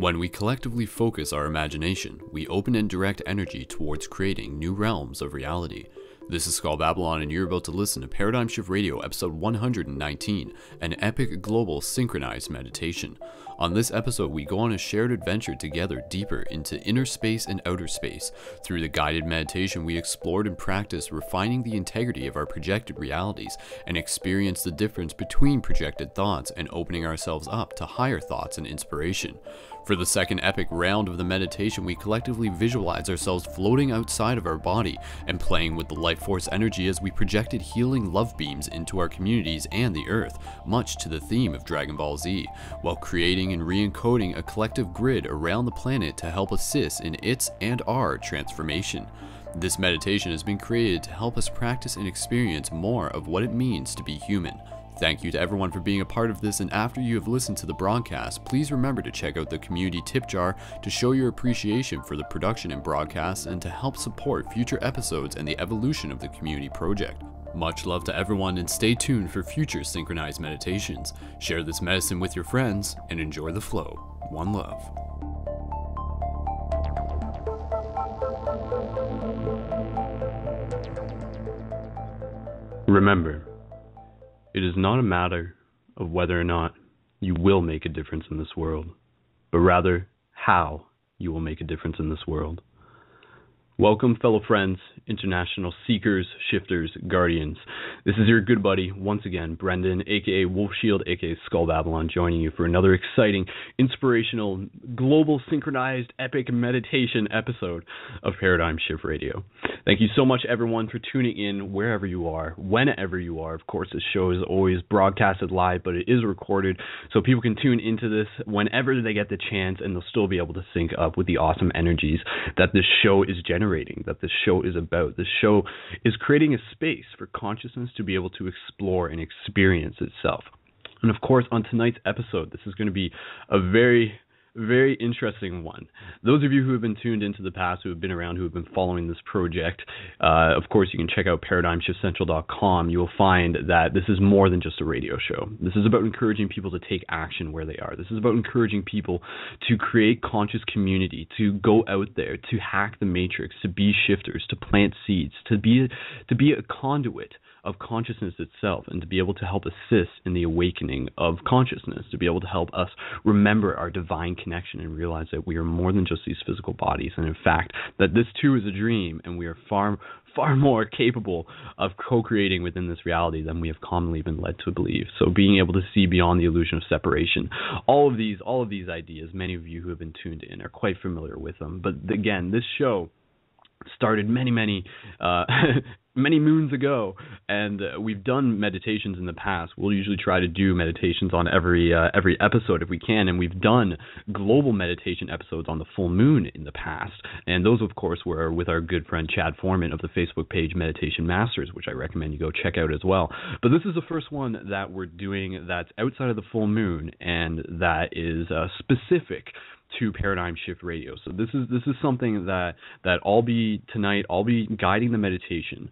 When we collectively focus our imagination, we open and direct energy towards creating new realms of reality. This is Skull Babylon, and you're about to listen to Paradigm Shift Radio, episode 119, an epic global synchronized meditation. On this episode, we go on a shared adventure together deeper into inner space and outer space. Through the guided meditation, we explored and practiced refining the integrity of our projected realities and experienced the difference between projected thoughts and opening ourselves up to higher thoughts and inspiration. For the second epic round of the meditation, we collectively visualize ourselves floating outside of our body and playing with the life force energy as we projected healing love beams into our communities and the earth, much to the theme of Dragon Ball Z, while creating and re-encoding a collective grid around the planet to help assist in its and our transformation. This meditation has been created to help us practice and experience more of what it means to be human. Thank you to everyone for being a part of this, and after you have listened to the broadcast, please remember to check out the community tip jar to show your appreciation for the production and broadcasts and to help support future episodes and the evolution of the community project. Much love to everyone, and stay tuned for future synchronized meditations. Share this medicine with your friends and enjoy the flow. One love. Remember, it is not a matter of whether or not you will make a difference in this world, but rather how you will make a difference in this world. Welcome, fellow friends, international seekers, shifters, guardians. This is your good buddy, once again, Brendon, aka Wolfshield, aka Skull Babylon, joining you for another exciting, inspirational, global, synchronized, epic meditation episode of Paradigm Shift Radio. Thank you so much, everyone, for tuning in wherever you are, whenever you are. Of course, this show is always broadcasted live, but it is recorded, so people can tune into this whenever they get the chance, and they'll still be able to sync up with the awesome energies that this show is generating, that this show is about. This show is creating a space for consciousness to be able to explore and experience itself. And of course, on tonight's episode, this is going to be a very interesting one. Those of you who have been tuned into the past, who have been around, who have been following this project, of course, you can check out ParadigmShiftCentral.com. You will find that this is more than just a radio show. This is about encouraging people to take action where they are. This is about encouraging people to create conscious community, to go out there, to hack the matrix, to be shifters, to plant seeds, to be a conduit of consciousness itself, and to be able to help assist in the awakening of consciousness, to be able to help us remember our divine connection and realize that we are more than just these physical bodies, and in fact that this too is a dream, and we are far more capable of co-creating within this reality than we have commonly been led to believe. So being able to see beyond the illusion of separation, all of these ideas, many of you who have been tuned in are quite familiar with them. But again, this show started many moons ago, and we've done meditations in the past. We'll usually try to do meditations on every episode if we can, and we've done global meditation episodes on the full moon in the past, and those of course were with our good friend Chad Foreman of the Facebook page Meditation Masters, which I recommend you go check out as well. But this is the first one that we're doing that's outside of the full moon, and that is specific to Paradigm Shift Radio. So this is something that I'll be guiding the meditation.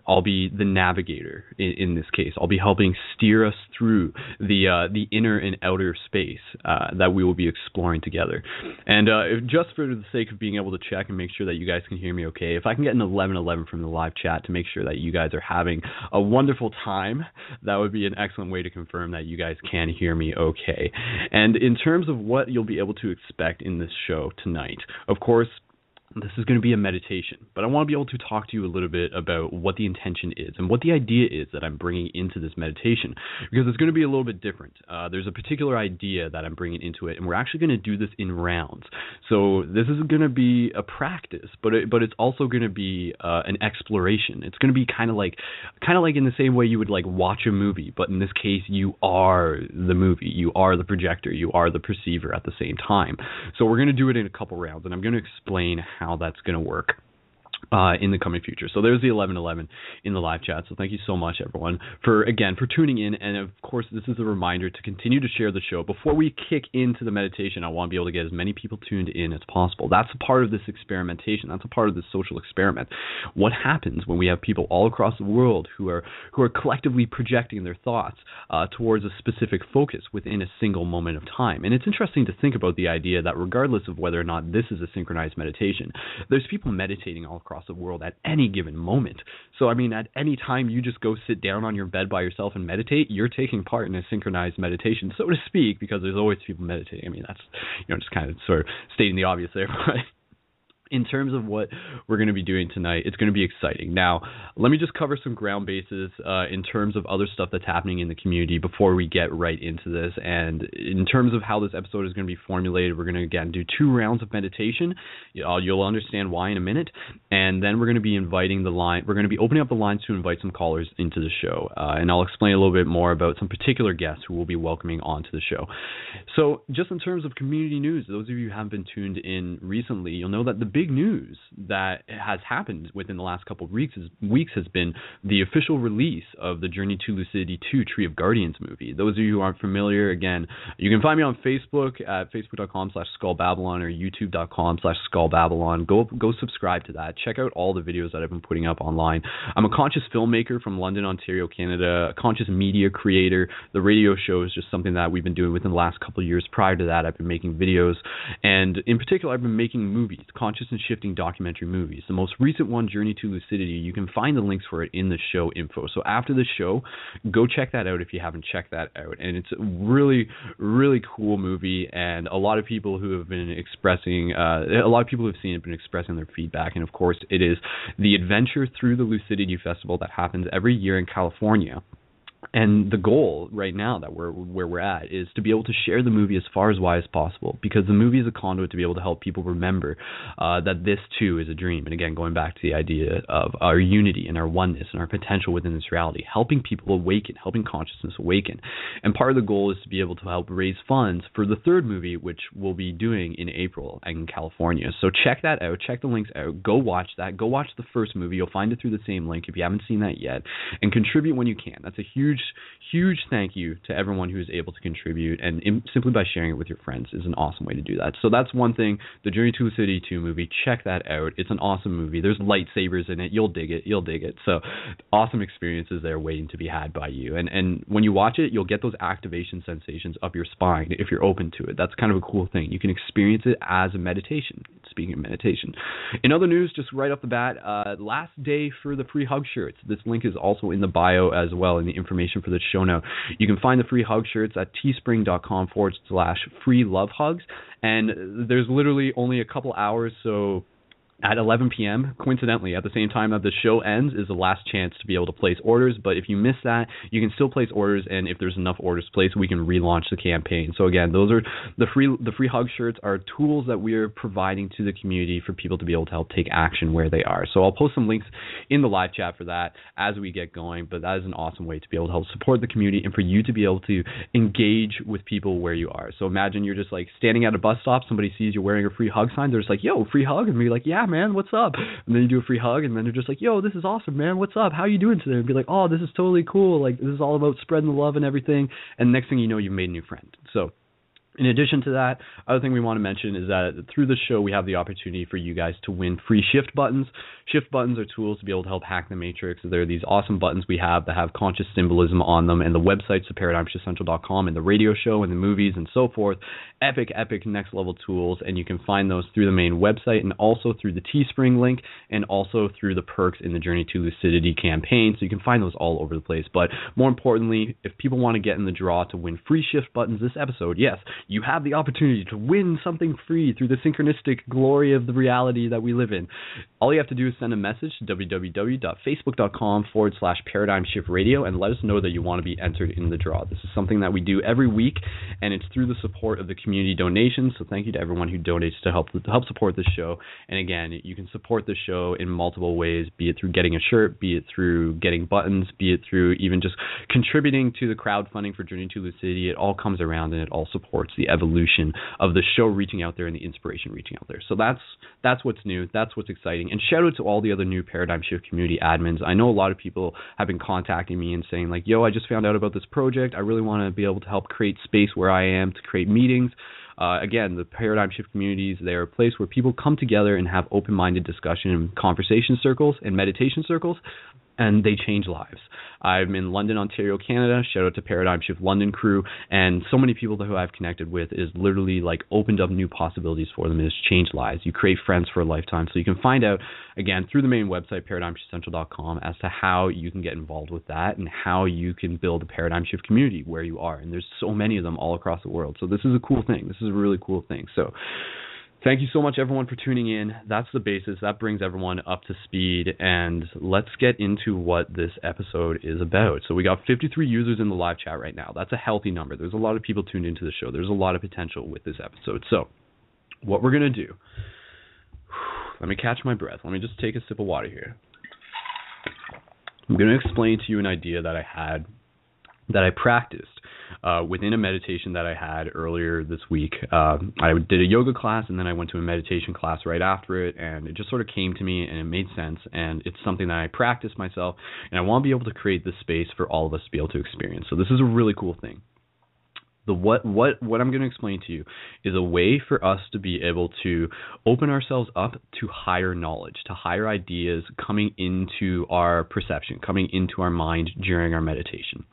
I'll be the navigator in this case. I'll be helping steer us through the inner and outer space that we will be exploring together. And just for the sake of being able to check and make sure that you guys can hear me okay, if I can get an 1111 from the live chat to make sure that you guys are having a wonderful time, that would be an excellent way to confirm that you guys can hear me okay. And in terms of what you'll be able to expect in this show tonight, of course, this is going to be a meditation, but I want to be able to talk to you a little bit about what the intention is and what the idea is that I'm bringing into this meditation, because it's going to be a little bit different. There's a particular idea that I'm bringing into it, and we're actually going to do this in rounds. So this is going to be a practice, but it's also going to be an exploration. It's going to be kind of like in the same way you would like watch a movie, but in this case, you are the movie, you are the projector, you are the perceiver at the same time. So we're going to do it in a couple rounds, and I'm going to explain how that's going to work. in the coming future. So there's the 1111 in the live chat. So thank you so much, everyone, for tuning in. And of course, this is a reminder to continue to share the show. Before we kick into the meditation, I want to be able to get as many people tuned in as possible. That's a part of this experimentation. That's a part of this social experiment. What happens when we have people all across the world who are collectively projecting their thoughts towards a specific focus within a single moment of time? And it's interesting to think about the idea that regardless of whether or not this is a synchronized meditation, there's people meditating all across the world at any given moment. So, I mean, at any time you just go sit down on your bed by yourself and meditate, you're taking part in a synchronized meditation, so to speak, because there's always people meditating. I mean, that's, just kind of sort of stating the obvious there, but in terms of what we're going to be doing tonight, it's going to be exciting. Now, let me just cover some ground bases in terms of other stuff that's happening in the community before we get right into this. And in terms of how this episode is going to be formulated, we're going to, again, do 2 rounds of meditation. You'll understand why in a minute. And then we're going to be we're going to be opening up the lines to invite some callers into the show. And I'll explain a little bit more about some particular guests who we'll be welcoming onto the show. So just in terms of community news, those of you who haven't been tuned in recently, you'll know that the big news that has happened within the last couple of weeks has been the official release of the Journey to Lucidity 2 Tree of Guardians movie. Those of you who aren't familiar, again, you can find me on Facebook at facebook.com/SkullBabylon or youtube.com/SkullBabylon. Go subscribe to that. Check out all the videos that I've been putting up online. I'm a conscious filmmaker from London, Ontario, Canada, a conscious media creator. The radio show is just something that we've been doing within the last couple of years. Prior to that, I've been making videos, and in particular, I've been making movies, conscious and shifting documentary movies. The most recent one, Journey to Lucidity, you can find the links for it in the show info. So after the show, go check that out if you haven't checked that out. And it's a really, really cool movie, and a lot of people who have been expressing, a lot of people who have seen it have been expressing their feedback. And of course, it is the adventure through the Lucidity Festival that happens every year in California. And the goal right now that where we're at is to be able to share the movie as far as wide as possible, because the movie is a conduit to be able to help people remember that this too is a dream. And again, going back to the idea of our unity and our oneness and our potential within this reality, helping people awaken, helping consciousness awaken. And part of the goal is to be able to help raise funds for the 3rd movie, which we'll be doing in April in California. So check that out. Check the links out. Go watch that. Go watch the 1st movie. You'll find it through the same link if you haven't seen that yet. And contribute when you can. That's a huge thank you to everyone who is able to contribute, and simply by sharing it with your friends is an awesome way to do that. So that's one thing, the Journey to Lucidity 2 movie, check that out. It's an awesome movie. There's lightsabers in it. You'll dig it. So awesome experiences there waiting to be had by you. And when you watch it, you'll get those activation sensations up your spine if you're open to it. That's kind of a cool thing. You can experience it as a meditation. Speaking of meditation. In other news, just right off the bat, last day for the free hug shirts. This link is also in the bio as well in the information for the show note. You can find the free hug shirts at teespring.com/free love hugs. And there's literally only a couple hours, so at 11 p.m., coincidentally, at the same time that the show ends, is the last chance to be able to place orders. But if you miss that, you can still place orders, and if there's enough orders placed, we can relaunch the campaign. So again, those are the free hug shirts are tools that we are providing to the community for people to be able to help take action where they are. So I'll post some links in the live chat for that as we get going, but that is an awesome way to be able to help support the community and for you to be able to engage with people where you are. So imagine you're just like standing at a bus stop, somebody sees you wearing a free hug sign, they're just like, yo, free hug, and be like, yeah, man, what's up? And then you do a free hug, and then they're just like, yo, this is awesome, man, what's up? How you doing today? And be like, oh, this is totally cool. Like, this is all about spreading the love and everything. And next thing you know, you've made a new friend. So in addition to that, other thing we want to mention is that through the show, we have the opportunity for you guys to win free shift buttons. Shift buttons are tools to be able to help hack the matrix. They're these awesome buttons we have that have conscious symbolism on them, and the website's theparadigmshiftcentral.com, and the radio show and the movies and so forth. Epic next level tools, and you can find those through the main website and also through the Teespring link and also through the perks in the Journey to Lucidity campaign. So you can find those all over the place. But more importantly, if people want to get in the draw to win free shift buttons this episode, yes, you have the opportunity to win something free through the synchronistic glory of the reality that we live in. All you have to do is send a message to www.facebook.com/paradigmshiftradio and let us know that you want to be entered in the draw. This is something that we do every week, and it's through the support of the community donations. So thank you to everyone who donates to help support this show. And again, you can support the show in multiple ways, be it through getting a shirt, be it through getting buttons, be it through even just contributing to the crowdfunding for Journey to Lucidity. It all comes around and it all supports the evolution of the show reaching out there and the inspiration reaching out there. So that's what's new. That's what's exciting. And shout out to all the other new Paradigm Shift community admins. I know a lot of people have been contacting me and saying like, yo, I just found out about this project. I really want to be able to help create space where I am to create meetings. Again, the Paradigm Shift communities, they're a place where people come together and have open-minded discussion and conversation circles and meditation circles, and they change lives. I'm in London, Ontario, Canada. Shout out to Paradigm Shift London crew, and so many people who I've connected with is literally like opened up new possibilities for them. It's changed lives. You create friends for a lifetime. So you can find out, again, through the main website, paradigmshiftcentral.com, as to how you can get involved with that and how you can build a Paradigm Shift community where you are. And there's so many of them all across the world. So this is a cool thing. This is a really cool thing. So thank you so much, everyone, for tuning in. That's the basis. That brings everyone up to speed. And let's get into what this episode is about. So we got 53 users in the live chat right now. That's a healthy number. There's a lot of people tuned into the show. There's a lot of potential with this episode. So what we're going to do, let me catch my breath. Let me just take a sip of water here. I'm going to explain to you an idea that I had, that I practiced within a meditation that I had earlier this week. I did a yoga class, and then I went to a meditation class right after it, and it just sort of came to me, and it made sense, and it's something that I practiced myself, and I want to be able to create this space for all of us to be able to experience. So this is a really cool thing. What I'm going to explain to you is a way for us to be able to open ourselves up to higher knowledge, to higher ideas coming into our perception, coming into our mind during our meditation.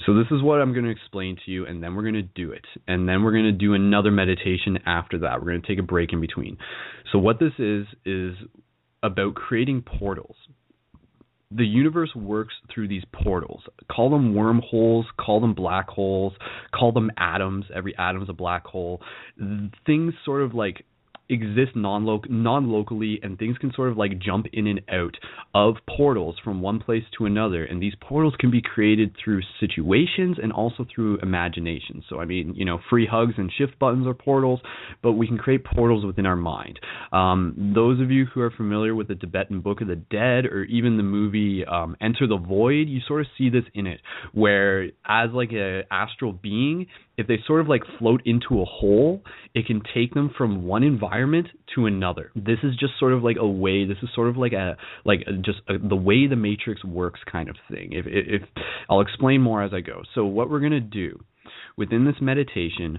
So this is what I'm going to explain to you, and then we're going to do it. And then we're going to do another meditation after that. We're going to take a break in between. So what this is about creating portals. The universe works through these portals. Call them wormholes, call them black holes, call them atoms. Every atom is a black hole. Things sort of like exist non-locally, and things can sort of like jump in and out of portals from one place to another, and these portals can be created through situations and also through imagination. So I mean, free hugs and shift buttons are portals, but we can create portals within our mind. Those of you who are familiar with the Tibetan Book of the Dead, or even the movie Enter the Void, you sort of see this in it, where as like a astral being, if they sort of like float into a hole, it can take them from one environment to another. This is just sort of like a way. This is sort of like the way the Matrix works kind of thing. If I'll explain more as I go. So what we're gonna do within this meditation,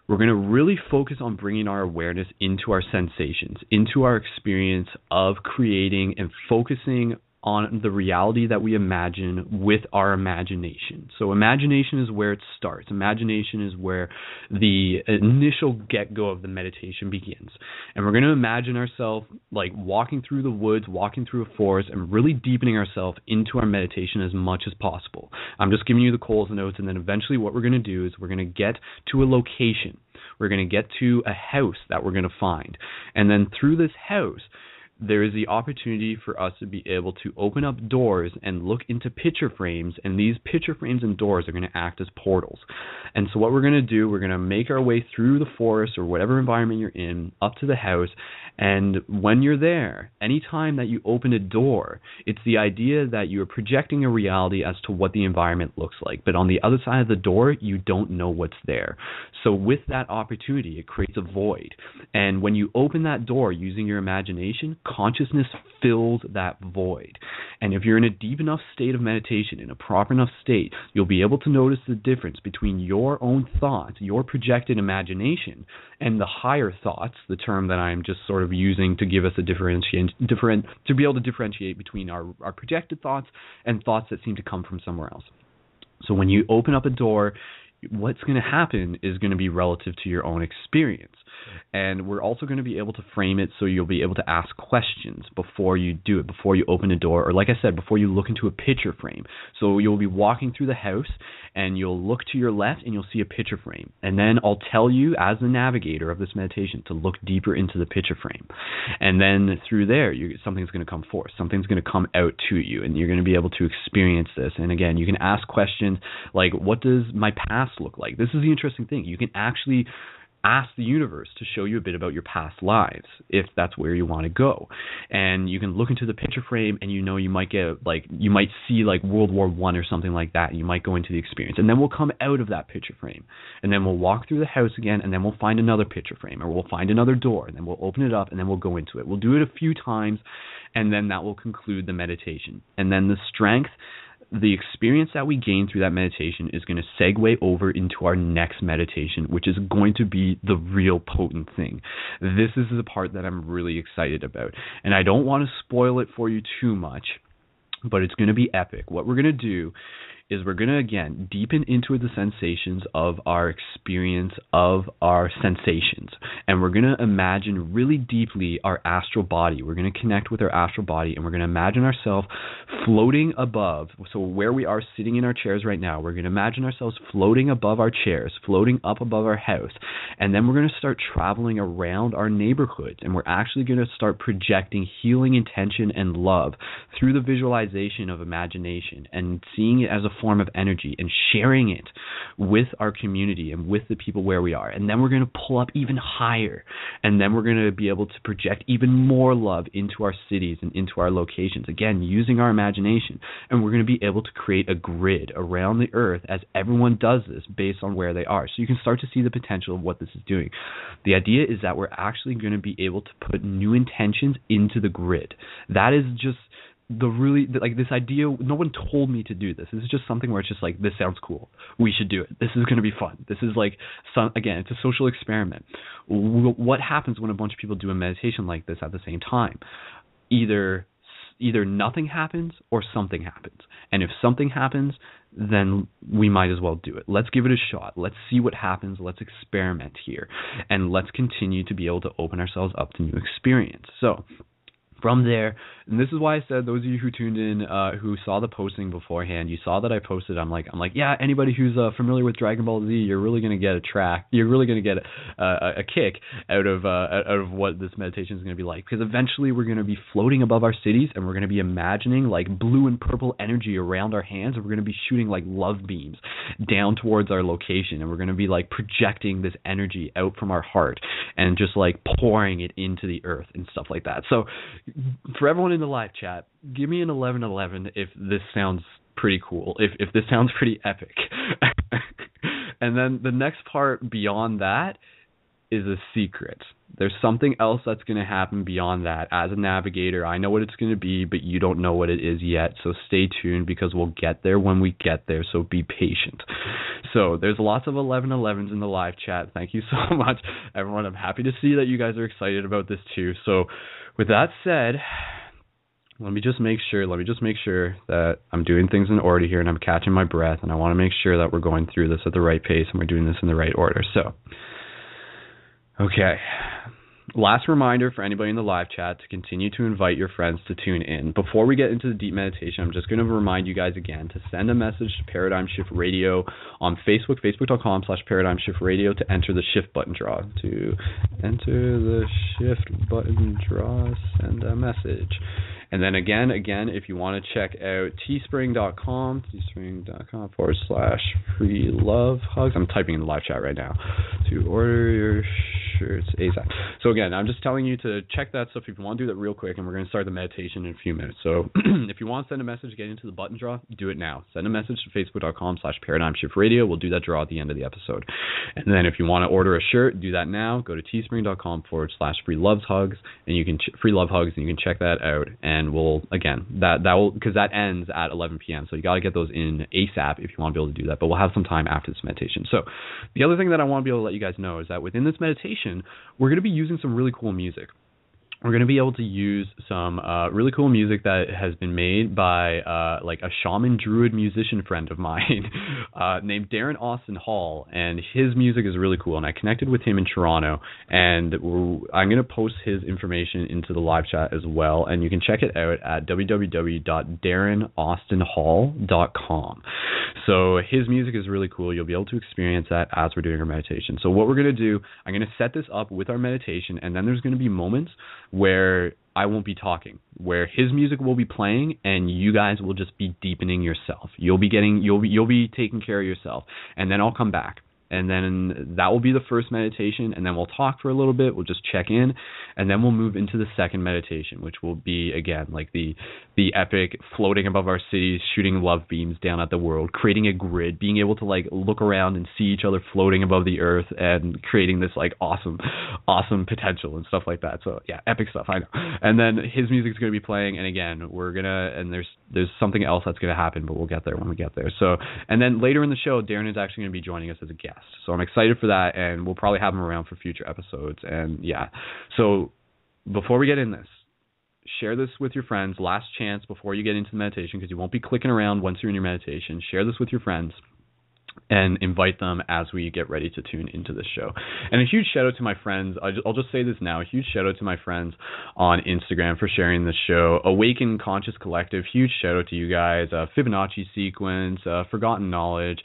we're going to really focus on bringing our awareness into our sensations, into our experience of creating and focusing on the reality that we imagine with our imagination. So imagination is where it starts. Imagination is where the initial get-go of the meditation begins. And we're going to imagine ourselves like walking through the woods, walking through a forest, and really deepening ourselves into our meditation as much as possible. I'm just giving you the Coles notes, and then eventually what we're going to do is we're going to get to a location. We're going to get to a house that we're going to find. And then through this house, there is the opportunity for us to be able to open up doors and look into picture frames, and these picture frames and doors are going to act as portals. And so what we're going to do, we're going to make our way through the forest or whatever environment you're in, up to the house, and when you're there, anytime that you open a door, it's the idea that you're projecting a reality as to what the environment looks like, but on the other side of the door, you don't know what's there. So with that opportunity, it creates a void. And when you open that door using your imagination, consciousness fills that void. And if you're in a deep enough state of meditation, in a proper enough state, you'll be able to notice the difference between your own thoughts, your projected imagination, and the higher thoughts, the term that I'm just sort of using to give us a to be able to differentiate between our projected thoughts and thoughts that seem to come from somewhere else. So when you open up a door, what's going to happen is going to be relative to your own experience. And we're also going to be able to frame it so you'll be able to ask questions before you do it, before you open a door, or like I said, before you look into a picture frame. So you'll be walking through the house, and you'll look to your left, and you'll see a picture frame. And then I'll tell you, as the navigator of this meditation, to look deeper into the picture frame. And then through there, something's going to come forth. Something's going to come out to you, and you're going to be able to experience this. And again, you can ask questions like, what does my past look like? This is the interesting thing. You can actually ask the universe to show you a bit about your past lives, if that's where you want to go. And you can look into the picture frame, and you might get you might see World War I or something like that. You might go into the experience, and then we'll come out of that picture frame, and then we'll walk through the house again, and then we'll find another picture frame, or we'll find another door, and then we'll open it up, and then we'll go into it. We'll do it a few times, and then that will conclude the meditation. And then the experience that we gain through that meditation is going to segue over into our next meditation, which is going to be the real potent thing. This is the part that I'm really excited about. And I don't want to spoil it for you too much, but it's going to be epic. What we're going to do is we're going to, again, deepen into the sensations of our experience of our sensations. And we're going to imagine really deeply our astral body. We're going to connect with our astral body, and we're going to imagine ourselves floating above. So where we are sitting in our chairs right now, we're going to imagine ourselves floating above our chairs, floating up above our house. And then we're going to start traveling around our neighborhoods, and we're actually going to start projecting healing intention and love through the visualization of imagination and seeing it as a form of energy and sharing it with our community and with the people where we are. And then we're going to pull up even higher, and then we're going to be able to project even more love into our cities and into our locations, again using our imagination. And we're going to be able to create a grid around the earth as everyone does this based on where they are, so you can start to see the potential of what this is doing. The idea is that we're actually going to be able to put new intentions into the grid. That is just this idea. No one told me to do this. This is just something where it's just this sounds cool. We should do it. This is going to be fun. This is again, it's a social experiment. What happens when a bunch of people do a meditation like this at the same time? Either nothing happens or something happens. And if something happens, then we might as well do it. Let's give it a shot. Let's see what happens. Let's experiment here. And let's continue to be able to open ourselves up to new experience. So from there, and this is why I said, those of you who tuned in, who saw the posting beforehand, you saw that I posted. I'm like, yeah, anybody who's familiar with Dragon Ball Z, you're really going to get you're really going to get a kick out of what this meditation is going to be like, because eventually we're going to be floating above our cities, and we're going to be imagining blue and purple energy around our hands, and we're going to be shooting love beams down towards our location, and we're going to be projecting this energy out from our heart and just pouring it into the earth and stuff like that. So for everyone in the live chat, give me an 1111 if this sounds pretty cool, if this sounds pretty epic. And then the next part beyond that is a secret. There's something else that's going to happen beyond that. As a navigator, I know what it's going to be, but you don't know what it is yet. So stay tuned, because we'll get there when we get there. So be patient. So there's lots of 1111s in the live chat. Thank you so much, everyone. I'm happy to see that you guys are excited about this too. So with that said, let me just make sure that I'm doing things in order here, and I'm catching my breath, and I want to make sure that we're going through this at the right pace and we're doing this in the right order. So, okay. Last reminder for anybody in the live chat to continue to invite your friends to tune in. Before we get into the deep meditation, I'm just going to remind you guys again to send a message to Paradigm Shift Radio on Facebook, facebook.com/Paradigm Shift Radio, to enter the shift button draw. To enter the shift button draw, send a message. And then again, if you want to check out teespring.com, teespring.com/free love hugs. I'm typing in the live chat right now to order your shirts ASAP. So again, I'm just telling you to check that stuff if you want to do that real quick, and we're going to start the meditation in a few minutes. So if you want to send a message, get into the button draw, do it now. Send a message to facebook.com/Paradigm Shift Radio. We'll do that draw at the end of the episode. And then if you want to order a shirt, do that now. Go to teespring.com/free love hugs, and you can free love hugs, and you can check that out. And we'll, again, that will, because that ends at 11 p.m. So you got to get those in ASAP if you want to be able to do that. But we'll have some time after this meditation. So the other thing that I want to be able to let you guys know is that within this meditation, we're going to be using some really cool music. We're going to be able to use some really cool music that has been made by a shaman druid musician friend of mine named Darren Austin Hall, and his music is really cool. And I connected with him in Toronto, and I'm going to post his information into the live chat as well, and you can check it out at www.darrenaustinhall.com. So his music is really cool. You'll be able to experience that as we're doing our meditation. So what we're going to do, I'm going to set this up with our meditation, and then there's going to be moments where I won't be talking, where his music will be playing, and you guys will just be deepening yourself. You'll be taking care of yourself, and then I'll come back. and then that will be the first meditation, and then we'll talk for a little bit. We'll just check in, and then we'll move into the second meditation, which will be, again, like the epic floating above our cities, shooting love beams down at the world, creating a grid, being able to like look around and see each other floating above the earth, and creating this like awesome potential and stuff like that. So yeah, epic stuff, I know. And then his music's going to be playing, and again, there's something else that's going to happen, but we'll get there when we get there. So, and then later in the show, Darren is actually going to be joining us as a guest. So I'm excited for that, and we'll probably have him around for future episodes. And yeah, so before we get in this, share this with your friends. Last chance before you get into the meditation, because you won't be clicking around once you're in your meditation. Share this with your friends and invite them as we get ready to tune into this show. And a huge shout out to my friends. I'll just say this now. A huge shout out to my friends on Instagram for sharing this show. Awaken Conscious Collective. Huge shout out to you guys. Fibonacci Sequence, Forgotten Knowledge,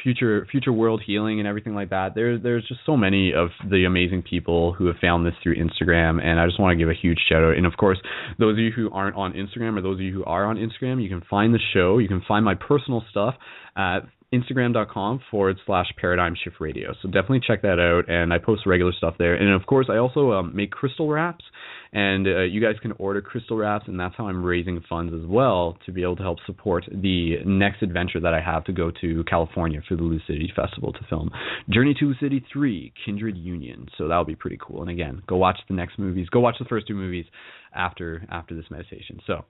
Future World Healing, and everything like that. There's just so many of the amazing people who have found this through Instagram, and I just want to give a huge shout out. And of course, those of you who aren't on Instagram, or those of you who are on Instagram, you can find the show. You can find my personal stuff at Instagram.com/Paradigm Shift Radio. So definitely check that out, and I post regular stuff there. And of course, I also make crystal wraps, and you guys can order crystal wraps, and that's how I'm raising funds as well to be able to help support the next adventure that I have to go to California for the Lucidity Festival to film Journey to Lucidity 3, Kindred Union. So that'll be pretty cool. And again, go watch the next movies. Go watch the first 2 movies after this meditation. So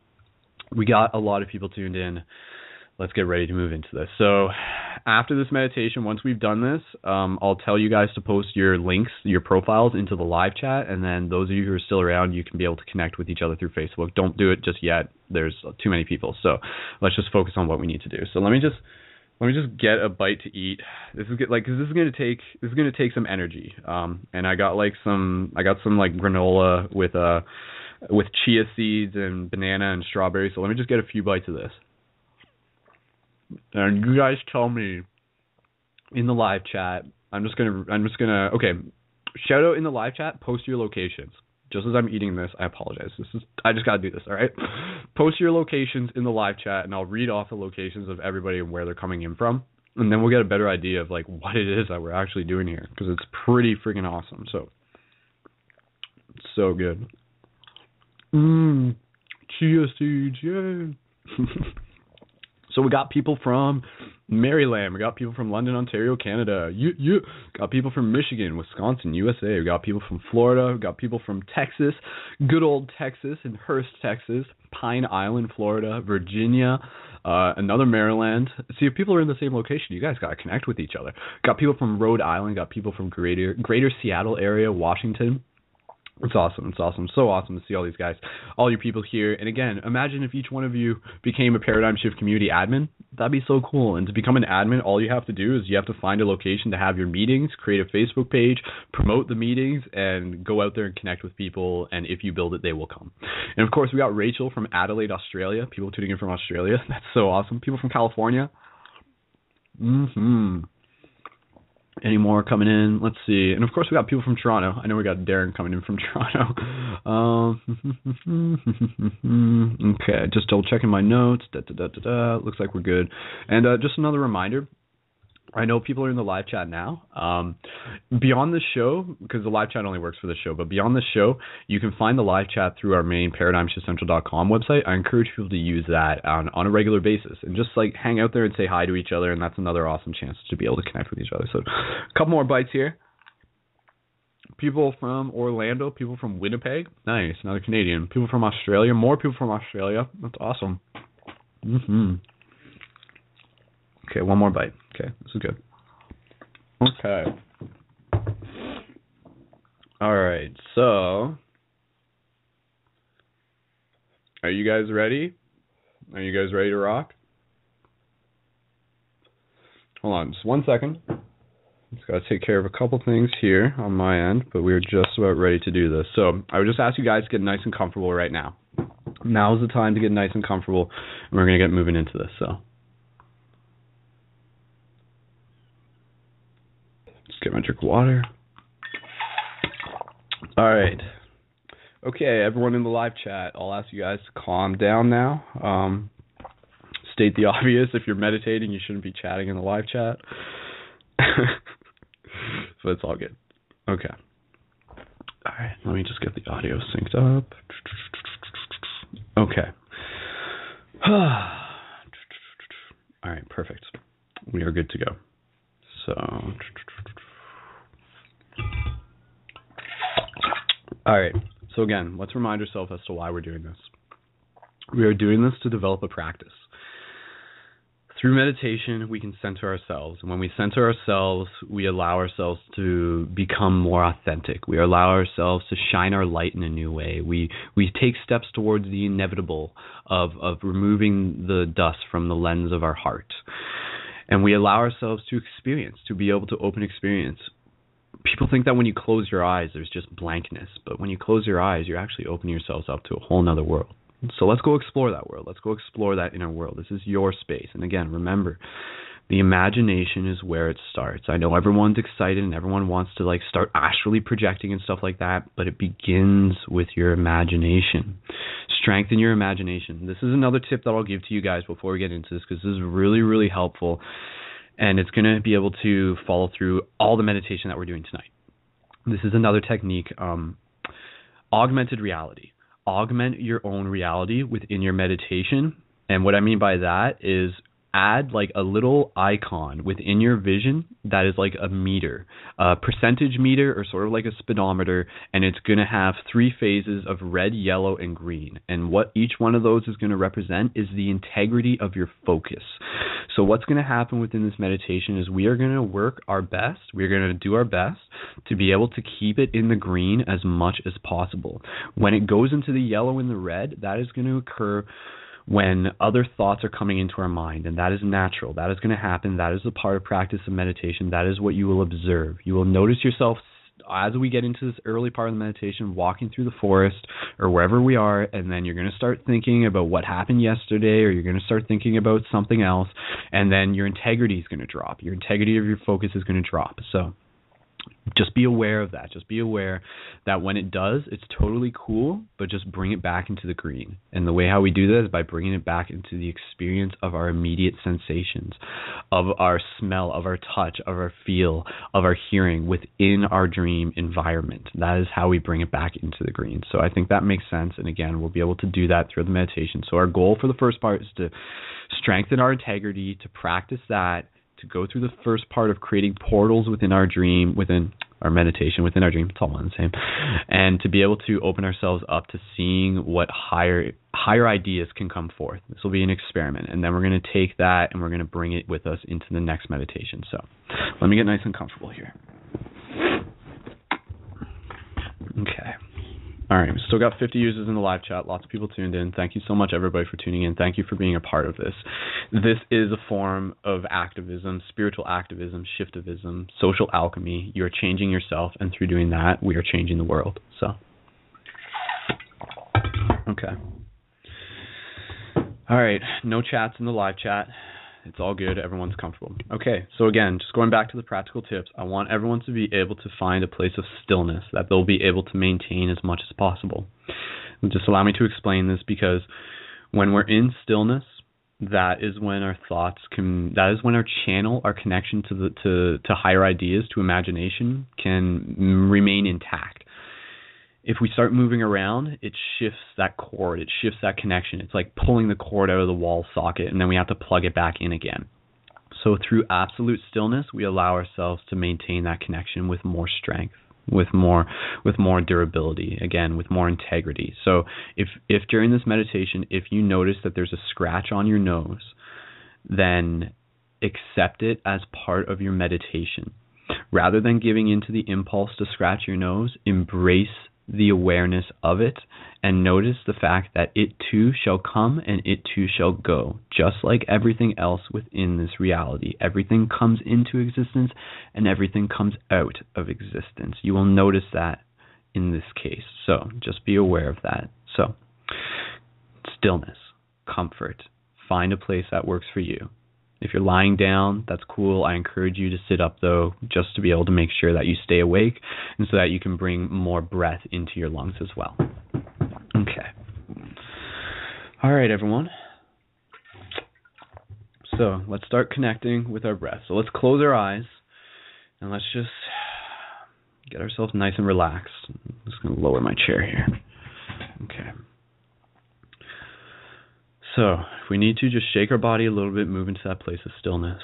we got a lot of people tuned in. Let's get ready to move into this. So after this meditation, once we've done this, I'll tell you guys to post your links, your profiles into the live chat, and then those of you who are still around, you can be able to connect with each other through Facebook. Don't do it just yet. There's too many people. So let's just focus on what we need to do. So let me just get a bite to eat. This is like, cause this is going to take some energy. And I got some granola with chia seeds and banana and strawberry. So let me just get a few bites of this. And you guys tell me in the live chat. I'm just gonna okay. Shout out in the live chat. Post your locations. Just as I'm eating this, I apologize. I just gotta do this. All right. Post your locations in the live chat, and I'll read off the locations of everybody and where they're coming in from, and then we'll get a better idea of like what it is that we're actually doing here, because it's pretty freaking awesome. So it's so good. Chia seeds, yay. So we got people from Maryland. We got people from London, Ontario, Canada. Got people from Michigan, Wisconsin, USA. We got people from Florida. We got people from Texas, good old Texas, and Hearst, Texas, Pine Island, Florida, Virginia, another Maryland. See, if people are in the same location, you guys got to connect with each other. Got people from Rhode Island. Got people from Greater Seattle area, Washington. It's awesome. It's awesome. So awesome to see all these guys, all you people here. And again, imagine if each one of you became a Paradigm Shift community admin. That'd be so cool. And to become an admin, all you have to do is you have to find a location to have your meetings, create a Facebook page, promote the meetings, and go out there and connect with people. And if you build it, they will come. And of course, we got Rachel from Adelaide, Australia. People tuning in from Australia. That's so awesome. People from California. Any more coming in? Let's see. And of course, we got people from Toronto. I know we got Darren coming in from Toronto. Okay, just double checking my notes. Looks like we're good. And just another reminder. I know people are in the live chat now. Beyond the show, because the live chat only works for the show, but beyond the show, you can find the live chat through our main ParadigmShiftCentral.com website. I encourage people to use that on a regular basis and just like hang out there and say hi to each other, and that's another awesome chance to be able to connect with each other. So a couple more bites here. People from Orlando, people from Winnipeg. Nice, another Canadian. People from Australia, more people from Australia. That's awesome. Okay, one more bite. Okay, this is good. Okay. All right, so are you guys ready? Are you guys ready to rock? Hold on, just 1 second. Just got to take care of a couple things here on my end, but we're just about ready to do this. So I would just ask you guys to get nice and comfortable right now. Now is the time to get nice and comfortable, and we're going to get moving into this, so. Get my drink of water. All right. Okay, everyone in the live chat, I'll ask you guys to calm down now. State the obvious. If you're meditating, you shouldn't be chatting in the live chat. but it's all good. Okay. All right, let me just get the audio synced up. Okay. All right, perfect. We are good to go. So, all right. So again, let's remind ourselves as to why we're doing this. We are doing this to develop a practice. Through meditation, we can center ourselves. And when we center ourselves, we allow ourselves to become more authentic. We allow ourselves to shine our light in a new way. We take steps towards the inevitable of removing the dust from the lens of our heart. And we allow ourselves to experience, to be able to open experience. People think that when you close your eyes, there's just blankness. But when you close your eyes, you're actually opening yourselves up to a whole nother world. So let's go explore that world. Let's go explore that inner world. This is your space. And again, remember, the imagination is where it starts. I know everyone's excited and everyone wants to like start astrally projecting and stuff like that, but it begins with your imagination. Strengthen your imagination. This is another tip that I'll give to you guys before we get into this, because this is really, really helpful. And it's going to be able to follow through all the meditation that we're doing tonight. This is another technique, augmented reality. Augment your own reality within your meditation. And what I mean by that is add like a little icon within your vision that is like a meter, a percentage meter or sort of like a speedometer, and it's going to have 3 phases of red, yellow, and green. And what each one of those is going to represent is the integrity of your focus. So what's going to happen within this meditation is we are going to work our best, we're going to do our best to be able to keep it in the green as much as possible. When it goes into the yellow and the red, that is going to occur when other thoughts are coming into our mind, and that is natural. That is going to happen. That is a part of practice of meditation. That is what you will observe. You will notice yourself as we get into this early part of the meditation, walking through the forest or wherever we are, and then you're going to start thinking about what happened yesterday, or you're going to start thinking about something else, and then your integrity is going to drop. Your integrity of your focus is going to drop. So just be aware of that. Just be aware that when it does, it's totally cool, but just bring it back into the green. And the way how we do that is by bringing it back into the experience of our immediate sensations, of our smell, of our touch, of our feel, of our hearing within our dream environment. That is how we bring it back into the green. So I think that makes sense. And again, we'll be able to do that through the meditation. So our goal for the first part is to strengthen our integrity, to practice that, to go through the first part of creating portals within our dream, within our meditation, within our dream. It's all one and the same. And to be able to open ourselves up to seeing what higher ideas can come forth. This will be an experiment. And then we're going to take that and we're going to bring it with us into the next meditation. So let me get nice and comfortable here. Okay. All right, we still got 50 users in the live chat. Lots of people tuned in. Thank you so much, everybody, for tuning in. Thank you for being a part of this. This is a form of activism, spiritual activism, shiftivism, social alchemy. You're changing yourself, and through doing that, we are changing the world. So, okay. All right, no chats in the live chat. It's all good. Everyone's comfortable. Okay, so again, just going back to the practical tips, I want everyone to be able to find a place of stillness that they'll be able to maintain as much as possible. And just allow me to explain this, because when we're in stillness, that is when our thoughts that is when our channel, our connection to higher ideas, to imagination, can remain intact. If we start moving around, it shifts that cord, it shifts that connection. It's like pulling the cord out of the wall socket, and then we have to plug it back in again. So through absolute stillness, we allow ourselves to maintain that connection with more strength, with more durability, again, with more integrity. So if during this meditation, if you notice that there's a scratch on your nose, then accept it as part of your meditation. Rather than giving into the impulse to scratch your nose, embrace the awareness of it, and notice the fact that it too shall come and it too shall go. Just like everything else within this reality, everything comes into existence and everything comes out of existence. You will notice that in this case. So just be aware of that. So stillness, comfort, find a place that works for you. If you're lying down, that's cool. I encourage you to sit up, though, just to be able to make sure that you stay awake and so that you can bring more breath into your lungs as well. Okay. All right, everyone. So let's start connecting with our breath. So let's close our eyes and let's just Get ourselves nice and relaxed. I'm just going to lower my chair here. Okay. So, if we need to, just shake our body a little bit, move into that place of stillness.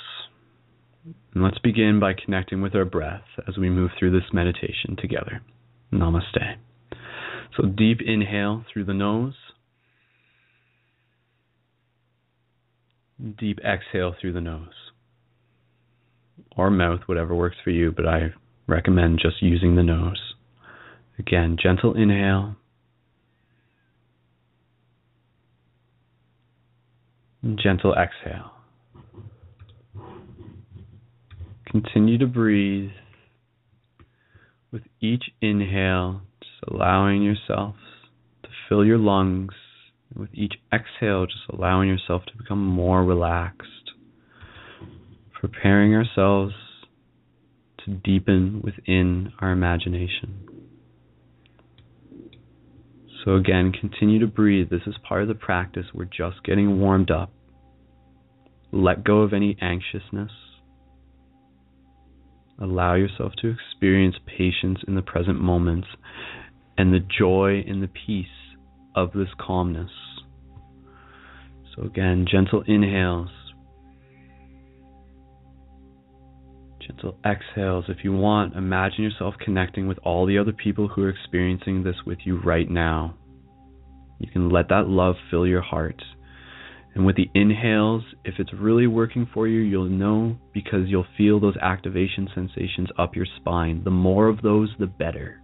And let's begin by connecting with our breath as we move through this meditation together. Namaste. So, deep inhale through the nose. Deep exhale through the nose. Or mouth, whatever works for you, but I recommend just using the nose. Again, gentle inhale. Gentle exhale. Continue to breathe with each inhale, just allowing yourself to fill your lungs. With each exhale, just allowing yourself to become more relaxed. Preparing ourselves to deepen within our imagination. So again, continue to breathe. This is part of the practice. We're just getting warmed up. Let go of any anxiousness. Allow yourself to experience patience in the present moments and the joy and the peace of this calmness. So again, gentle inhales. Gentle exhales. If you want, imagine yourself connecting with all the other people who are experiencing this with you right now. You can let that love fill your heart. And with the inhales, if it's really working for you, you'll know because you'll feel those activation sensations up your spine. The more of those, the better.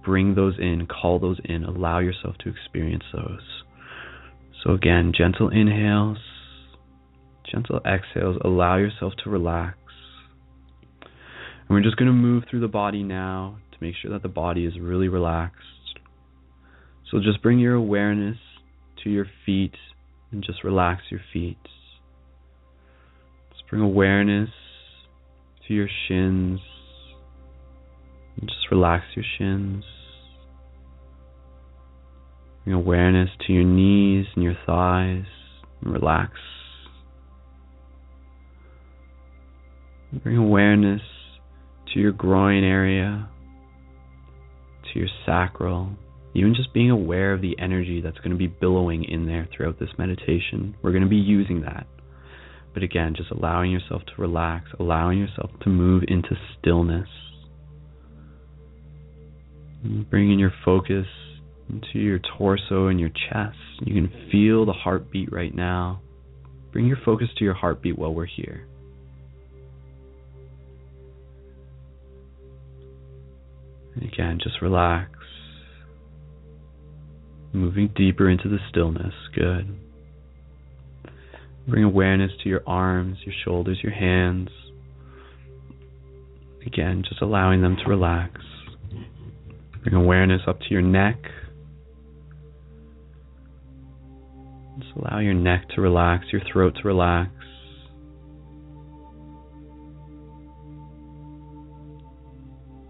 Bring those in, call those in, allow yourself to experience those. So again, gentle inhales, gentle exhales, allow yourself to relax. And we're just going to move through the body now to make sure that the body is really relaxed. So just bring your awareness to your feet and just relax your feet. Just bring awareness to your shins and just relax your shins. Bring awareness to your knees and your thighs and relax. Bring awareness to your groin area, to your sacral, even just being aware of the energy that's going to be billowing in there throughout this meditation. We're going to be using that. But again, just allowing yourself to relax, allowing yourself to move into stillness. And bringing your focus into your torso and your chest. You can feel the heartbeat right now. Bring your focus to your heartbeat while we're here. And again, just relax. Moving deeper into the stillness. Good. Bring awareness to your arms, your shoulders, your hands. Again, just allowing them to relax. Bring awareness up to your neck. Just allow your neck to relax, your throat to relax.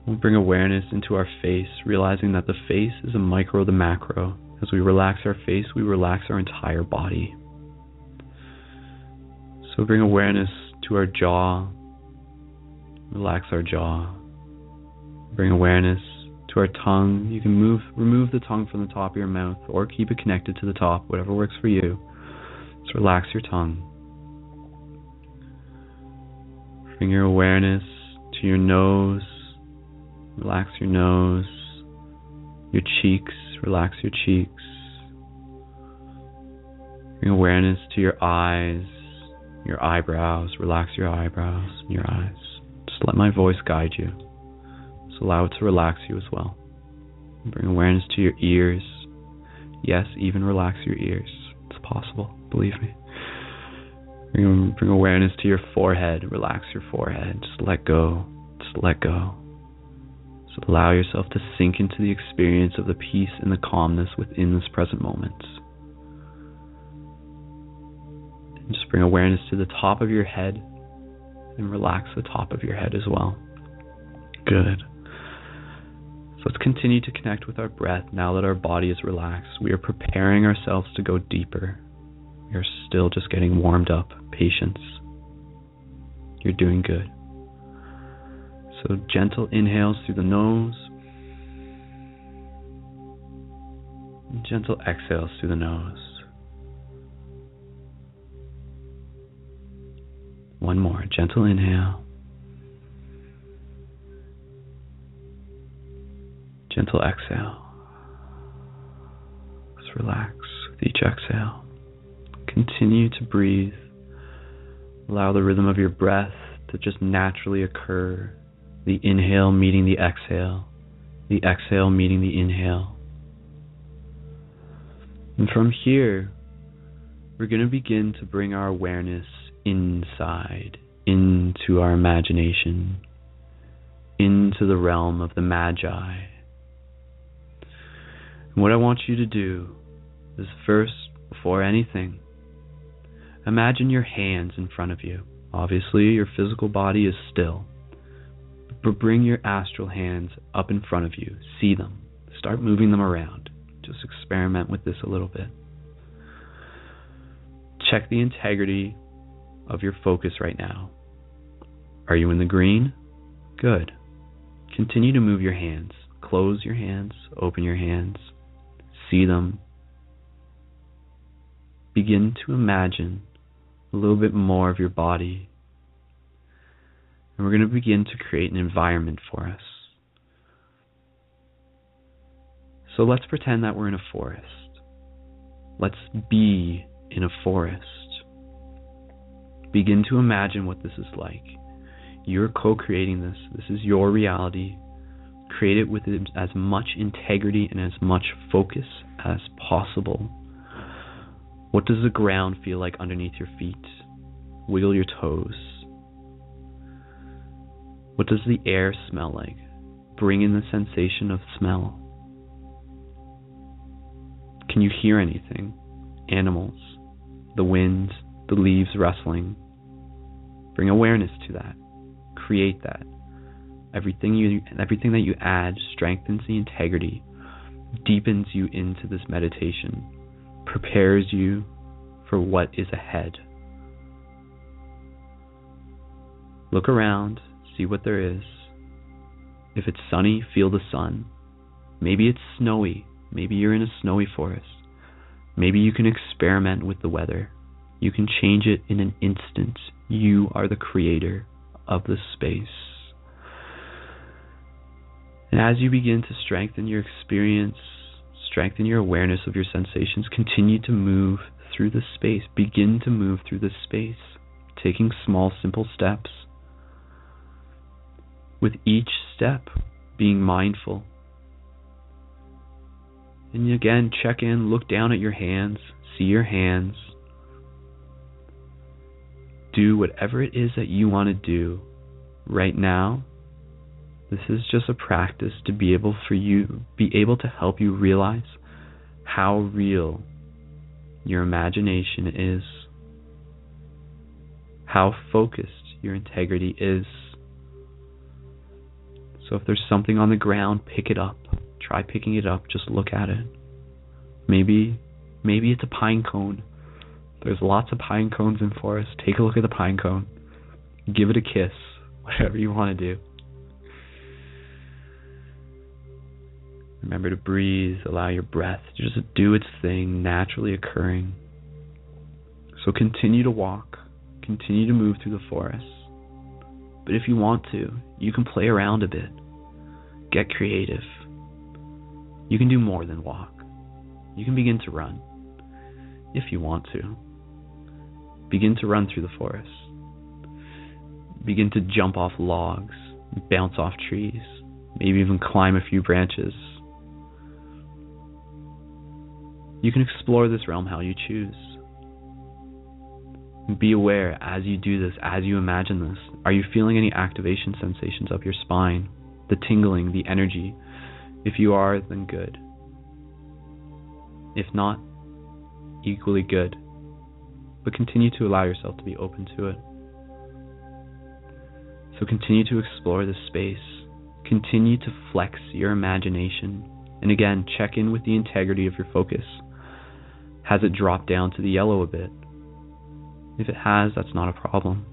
We'll bring awareness into our face, realizing that the face is a micro to macro. As we relax our face, we relax our entire body. So bring awareness to our jaw. Relax our jaw. Bring awareness to our tongue. You can remove the tongue from the top of your mouth or keep it connected to the top, whatever works for you. Just relax your tongue. Bring your awareness to your nose. Relax your nose. Your cheeks. Relax your cheeks. Bring awareness to your eyes, your eyebrows. Relax your eyebrows and your eyes. Just let my voice guide you. Just allow it to relax you as well. Bring awareness to your ears. Yes, even relax your ears. It's possible, believe me. Bring awareness to your forehead. Relax your forehead. Just let go. Just let go. Just allow yourself to sink into the experience of the peace and the calmness within this present moment. And just bring awareness to the top of your head and relax the top of your head as well. Good. So let's continue to connect with our breath now that our body is relaxed. We are preparing ourselves to go deeper. We are still just getting warmed up. Patience. You're doing good. So gentle inhales through the nose, and gentle exhales through the nose. One more, gentle inhale, gentle exhale. Just relax with each exhale. Continue to breathe. Allow the rhythm of your breath to just naturally occur. The inhale meeting the exhale meeting the inhale. And from here, we're going to begin to bring our awareness inside, into our imagination, into the realm of the Magi. And what I want you to do is first, before anything, imagine your hands in front of you. Obviously, your physical body is still, but bring your astral hands up in front of you. See them. Start moving them around. Just experiment with this a little bit. Check the integrity of your focus right now. Are you in the green? Good. Continue to move your hands. Close your hands. Open your hands. See them. Begin to imagine a little bit more of your body. And we're going to begin to create an environment for us. So let's pretend that we're in a forest. Let's be in a forest. Begin to imagine what this is like. You're co-creating this. This is your reality. Create it with as much integrity and as much focus as possible. What does the ground feel like underneath your feet? Wiggle your toes. What does the air smell like? Bring in the sensation of smell. Can you hear anything? Animals, the wind, the leaves rustling. Bring awareness to that. Create that. Everything that you add strengthens the integrity, deepens you into this meditation, prepares you for what is ahead. Look around, see what there is. If it's sunny, feel the sun. Maybe it's snowy. Maybe you're in a snowy forest. Maybe you can experiment with the weather. You can change it in an instant. You are the creator of the space. And as you begin to strengthen your experience, strengthen your awareness of your sensations, continue to move through the space. Begin to move through the space, taking small, simple steps. With each step, being mindful. And again, check in, look down at your hands, see your hands. Do whatever it is that you want to do right now. This is just a practice to be able to help you realize how real your imagination is, how focused your integrity is. So if there's something on the ground, pick it up. Try picking it up, just look at it. Maybe it's a pine cone. There's lots of pine cones in forests. Take a look at the pine cone. Give it a kiss. Whatever you want to do. Remember to breathe. Allow your breath to just do its thing, naturally occurring. So continue to walk. Continue to move through the forest. But if you want to, you can play around a bit. Get creative. You can do more than walk. You can begin to run. If you want to. Begin to run through the forest. Begin to jump off logs, bounce off trees, maybe even climb a few branches. You can explore this realm how you choose. Be aware as you do this, as you imagine this. Are you feeling any activation sensations up your spine? The tingling, the energy? If you are, then good. If not, equally good. But continue to allow yourself to be open to it. So continue to explore this space. Continue to flex your imagination. And again, check in with the integrity of your focus. Has it dropped down to the yellow a bit? If it has, that's not a problem.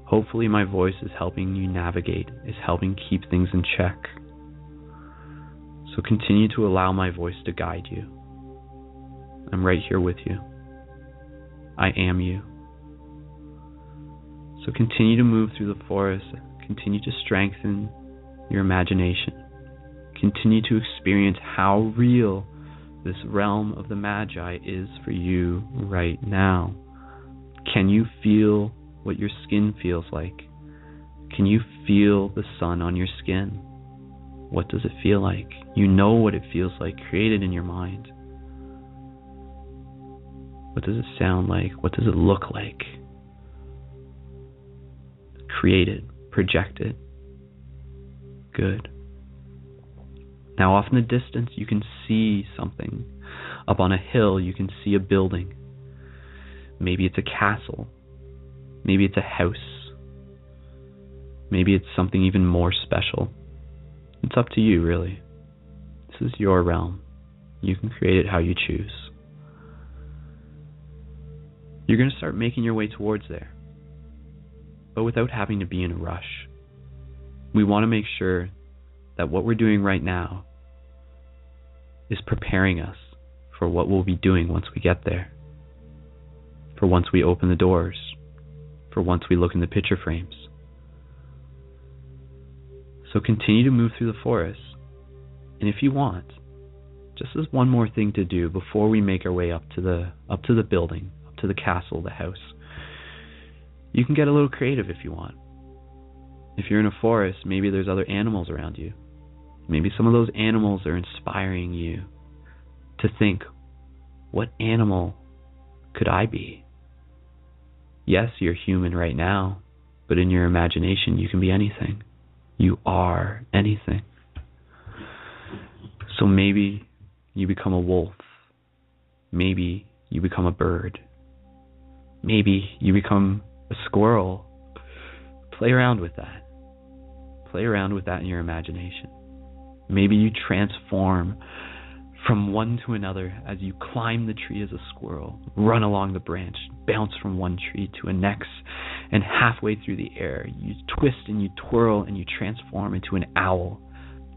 Hopefully my voice is helping you navigate, is helping keep things in check. So continue to allow my voice to guide you. I'm right here with you. I am you. So continue to move through the forest. Continue to strengthen your imagination. Continue to experience how real this realm of the Magi is for you right now. Can you feel what your skin feels like? Can you feel the sun on your skin? What does it feel like? You know what it feels like, created in your mind. What does it sound like? What does it look like? Created, projected. Good. Now off in the distance you can see something. Up on a hill you can see a building. Maybe it's a castle. Maybe it's a house. Maybe it's something even more special. It's up to you, really. This is your realm. You can create it how you choose. You're going to start making your way towards there, but without having to be in a rush. We want to make sure that what we're doing right now is preparing us for what we'll be doing once we get there, for once we open the doors, for once we look in the picture frames. So continue to move through the forest, and if you want, just as one more thing to do before we make our way up to the building, up to the castle, the house, you can get a little creative if you want. If you're in a forest, maybe there's other animals around you. Maybe some of those animals are inspiring you to think, what animal could I be? Yes, you're human right now, but in your imagination you can be anything. You are anything. So maybe you become a wolf. Maybe you become a bird. Maybe you become a squirrel. Play around with that. Play around with that in your imagination. Maybe you transform from one to another as you climb the tree as a squirrel, run along the branch, bounce from one tree to a next, and halfway through the air, you twist and you twirl and you transform into an owl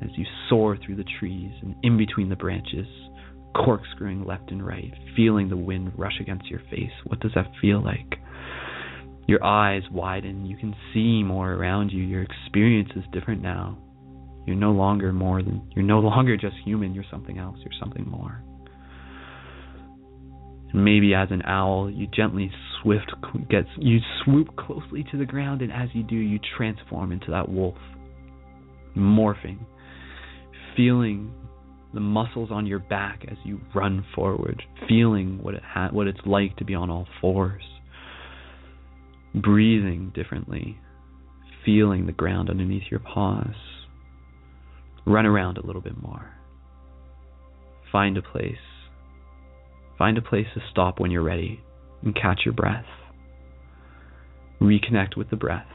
as you soar through the trees and in between the branches, corkscrewing left and right, feeling the wind rush against your face. What does that feel like? Your eyes widen, you can see more around you. Your experience is different now. You're no longer just human, you're something else, you're something more. And maybe as an owl, you gently swoop closely to the ground, and as you do, you transform into that wolf, morphing, feeling the muscles on your back as you run forward, feeling what it's like to be on all fours, breathing differently, feeling the ground underneath your paws. Run around a little bit more. Find a place to stop when you're ready and catch your breath. Reconnect with the breath.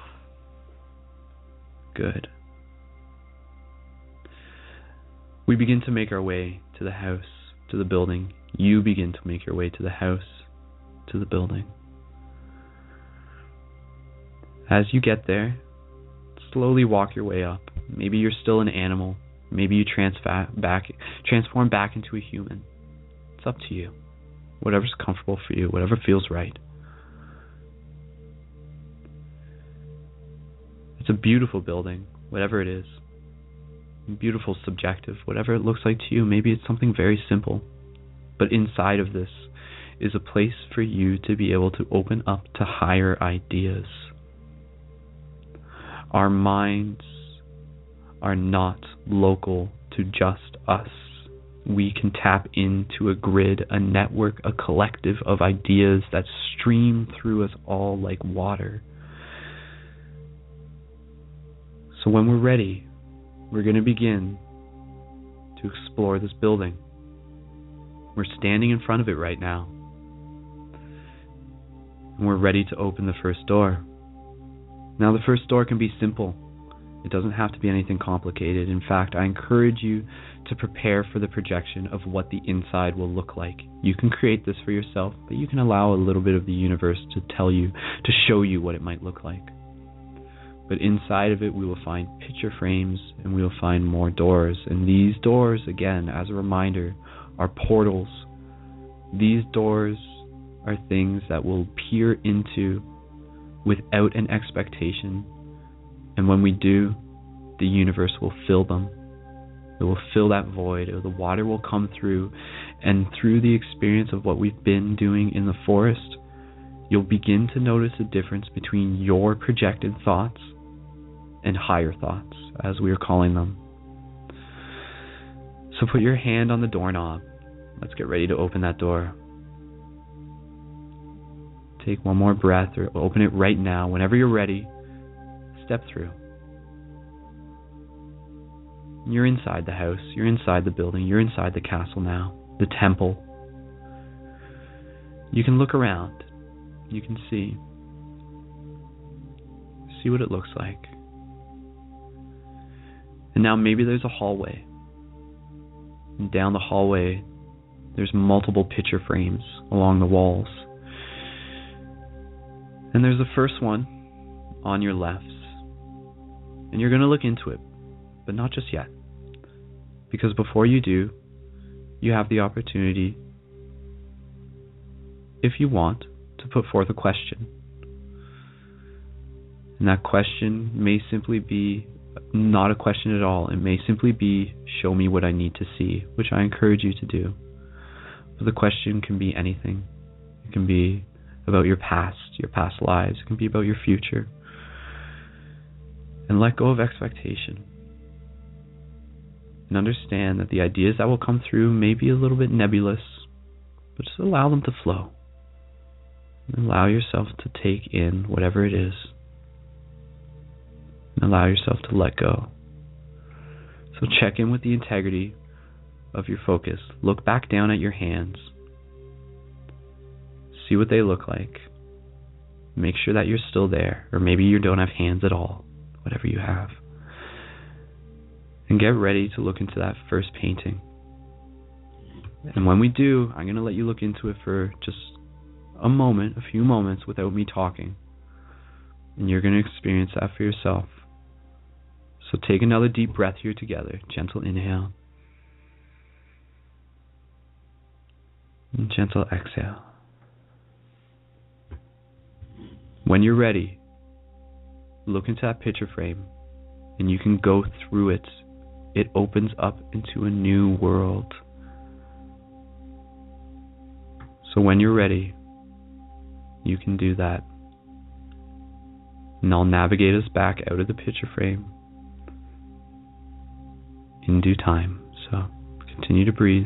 Good. We begin to make our way to the house, to the building. You begin to make your way to the house, to the building. As you get there, slowly walk your way up. Maybe you're still an animal. Maybe you transform back into a human. It's up to you. Whatever's comfortable for you, whatever feels right. It's a beautiful building, whatever it is. Beautiful, subjective, whatever it looks like to you. Maybe it's something very simple. But inside of this is a place for you to be able to open up to higher ideas. Our minds are not local to just us. We can tap into a grid, a network, a collective of ideas that stream through us all like water. So when we're ready, we're going to begin to explore this building. We're standing in front of it right now. And we're ready to open the first door. Now the first door can be simple. It doesn't have to be anything complicated. In fact, I encourage you to prepare for the projection of what the inside will look like. You can create this for yourself, but you can allow a little bit of the universe to tell you, to show you what it might look like. But inside of it, we will find picture frames, and we will find more doors. And these doors, again, as a reminder, are portals. These doors are things that we'll peer into without an expectation. And when we do, the universe will fill them. It will fill that void. The water will come through. And through the experience of what we've been doing in the forest, you'll begin to notice a difference between your projected thoughts and higher thoughts, as we are calling them. So put your hand on the doorknob. Let's get ready to open that door. Take one more breath, or open it right now. Whenever you're ready, step through. You're inside the house. You're inside the building. You're inside the castle now. The temple. You can look around. You can see. See what it looks like. And now maybe there's a hallway. And down the hallway, there's multiple picture frames along the walls. And there's the first one on your left. And you're going to look into it, but not just yet. Because before you do, you have the opportunity, if you want, to put forth a question. And that question may simply be not a question at all. It may simply be, show me what I need to see, which I encourage you to do. But the question can be anything. It can be about your past lives. It can be about your future. And let go of expectation. And understand that the ideas that will come through may be a little bit nebulous, but just allow them to flow. And allow yourself to take in whatever it is. And allow yourself to let go. So check in with the integrity of your focus. Look back down at your hands. See what they look like. Make sure that you're still there. Or maybe you don't have hands at all. Whatever you have. And get ready to look into that first painting. And when we do, I'm going to let you look into it for just a moment, a few moments without me talking. And you're going to experience that for yourself. So take another deep breath here together. Gentle inhale. And gentle exhale. When you're ready, look into that picture frame and you can go through it. It opens up into a new world. So when you're ready, you can do that. And I'll navigate us back out of the picture frame in due time. So continue to breathe.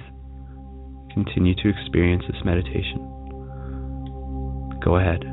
Continue to experience this meditation. Go ahead.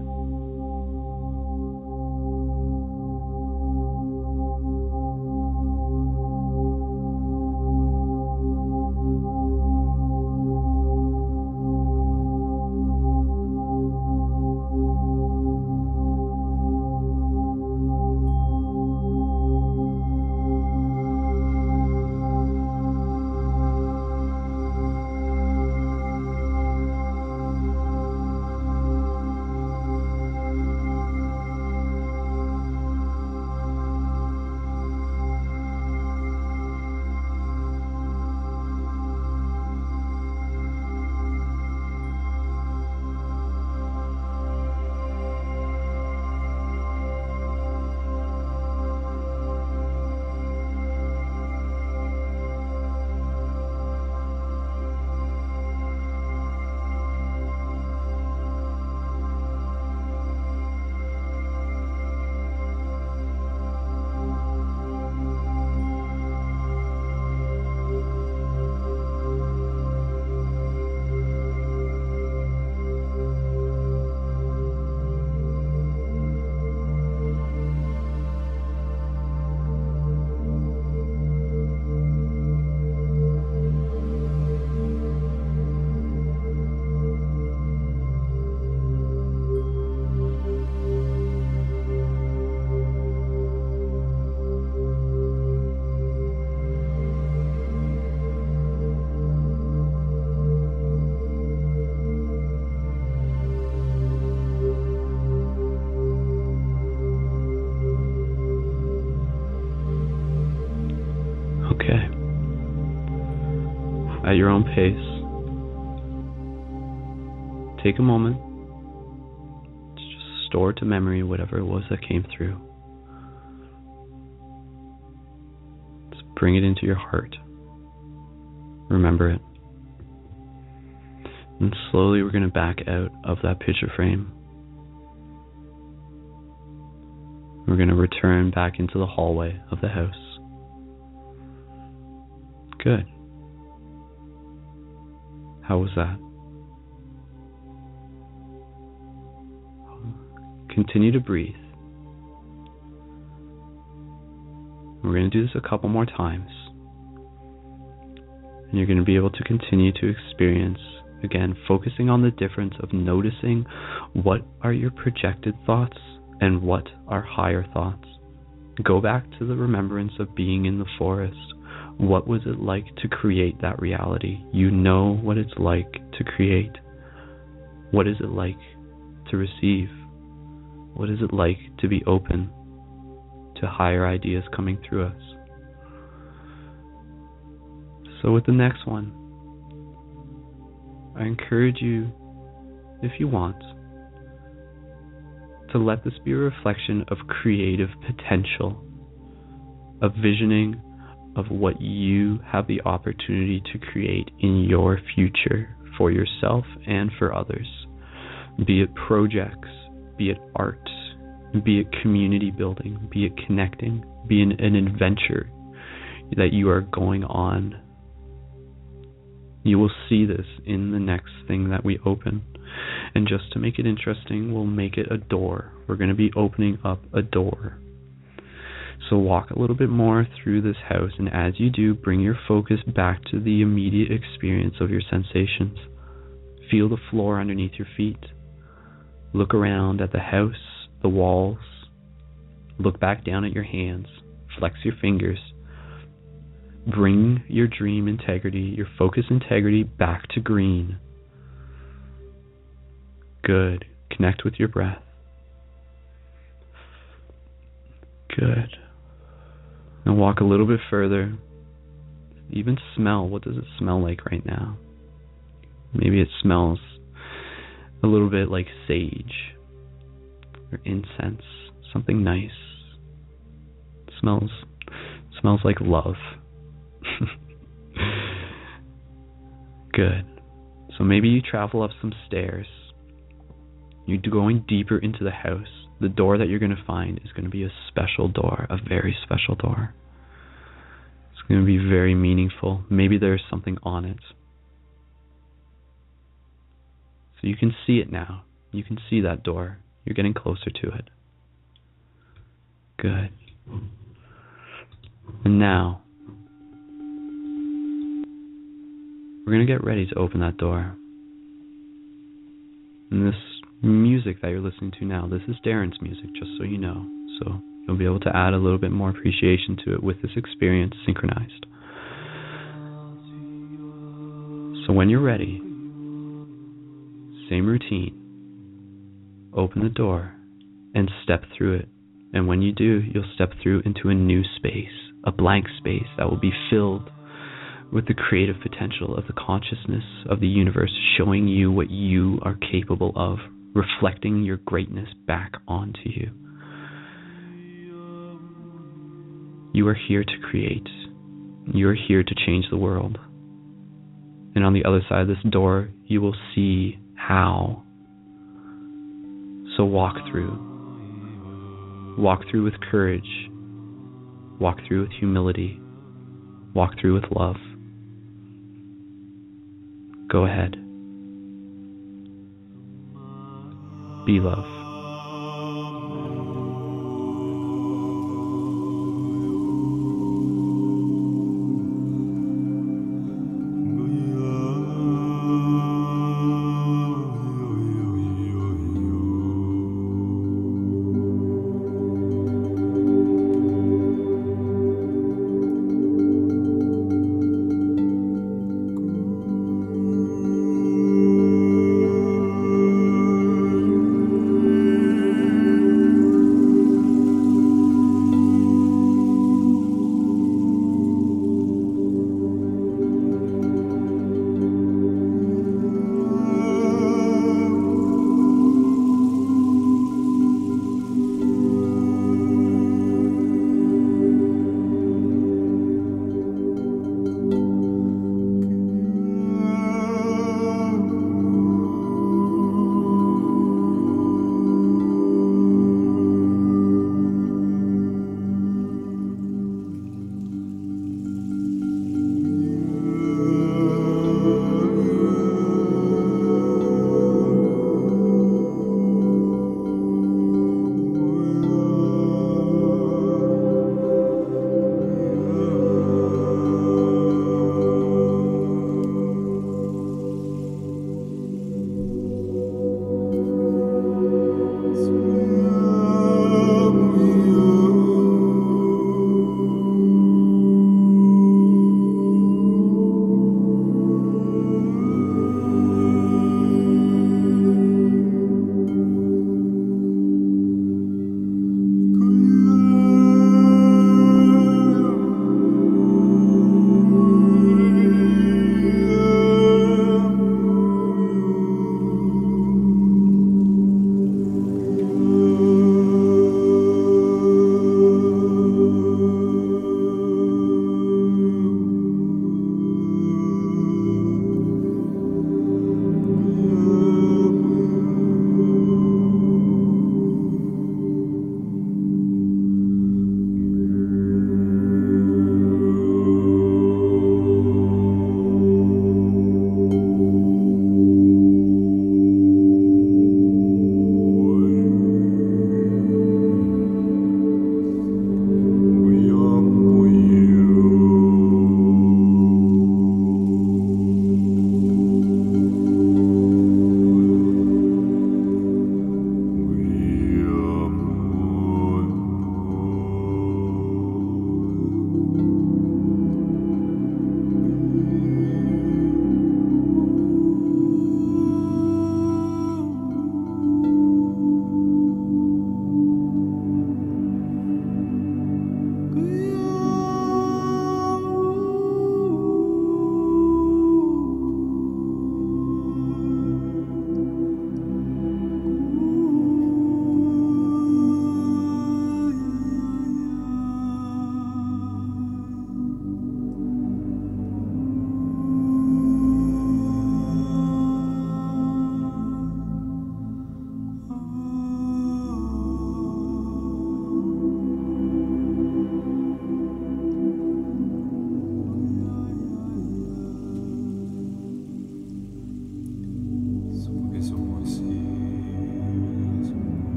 Okay. At your own pace, take a moment to just store to memory whatever it was that came through. Just bring it into your heart. Remember it. And slowly we're going to back out of that picture frame. We're going to return back into the hallway of the house. Good. How was that? Continue to breathe. We're going to do this a couple more times. And you're going to be able to continue to experience, again, focusing on the difference of noticing what are your projected thoughts and what are higher thoughts. Go back to the remembrance of being in the forest. What was it like to create that reality? You know what it's like to create. What is it like to receive? What is it like to be open to higher ideas coming through us? So with the next one, I encourage you, if you want, to let this be a reflection of creative potential, of visioning of what you have the opportunity to create in your future for yourself and for others. Be it projects, be it art, be it community building, be it connecting, be it an adventure that you are going on. You will see this in the next thing that we open. And just to make it interesting, we'll make it a door. We're going to be opening up a door. So walk a little bit more through this house, and as you do, bring your focus back to the immediate experience of your sensations. Feel the floor underneath your feet. Look around at the house, the walls. Look back down at your hands. Flex your fingers. Bring your dream integrity, your focus integrity back to green. Good. Connect with your breath. Good. Now walk a little bit further. Even smell. What does it smell like right now? Maybe it smells a little bit like sage or incense. Something nice. It smells like love. Good. So maybe you travel up some stairs. You're going deeper into the house. The door that you're going to find is going to be a special door, a very special door. It's going to be very meaningful. Maybe there's something on it. So you can see it now. You can see that door. You're getting closer to it. Good. And now, we're going to get ready to open that door. And this music that you're listening to now, this is Darren's music, just so you know. So you'll be able to add a little bit more appreciation to it with this experience, Synchronized. So when you're ready, same routine. Open the door and step through it. And when you do, you'll step through into a new space, a blank space that will be filled with the creative potential of the consciousness of the universe, showing you what you are capable of, reflecting your greatness back onto you. You are here to create. You are here to change the world. And on the other side of this door, you will see how. So walk through. Walk through with courage. Walk through with humility. Walk through with love. Go ahead. Be love.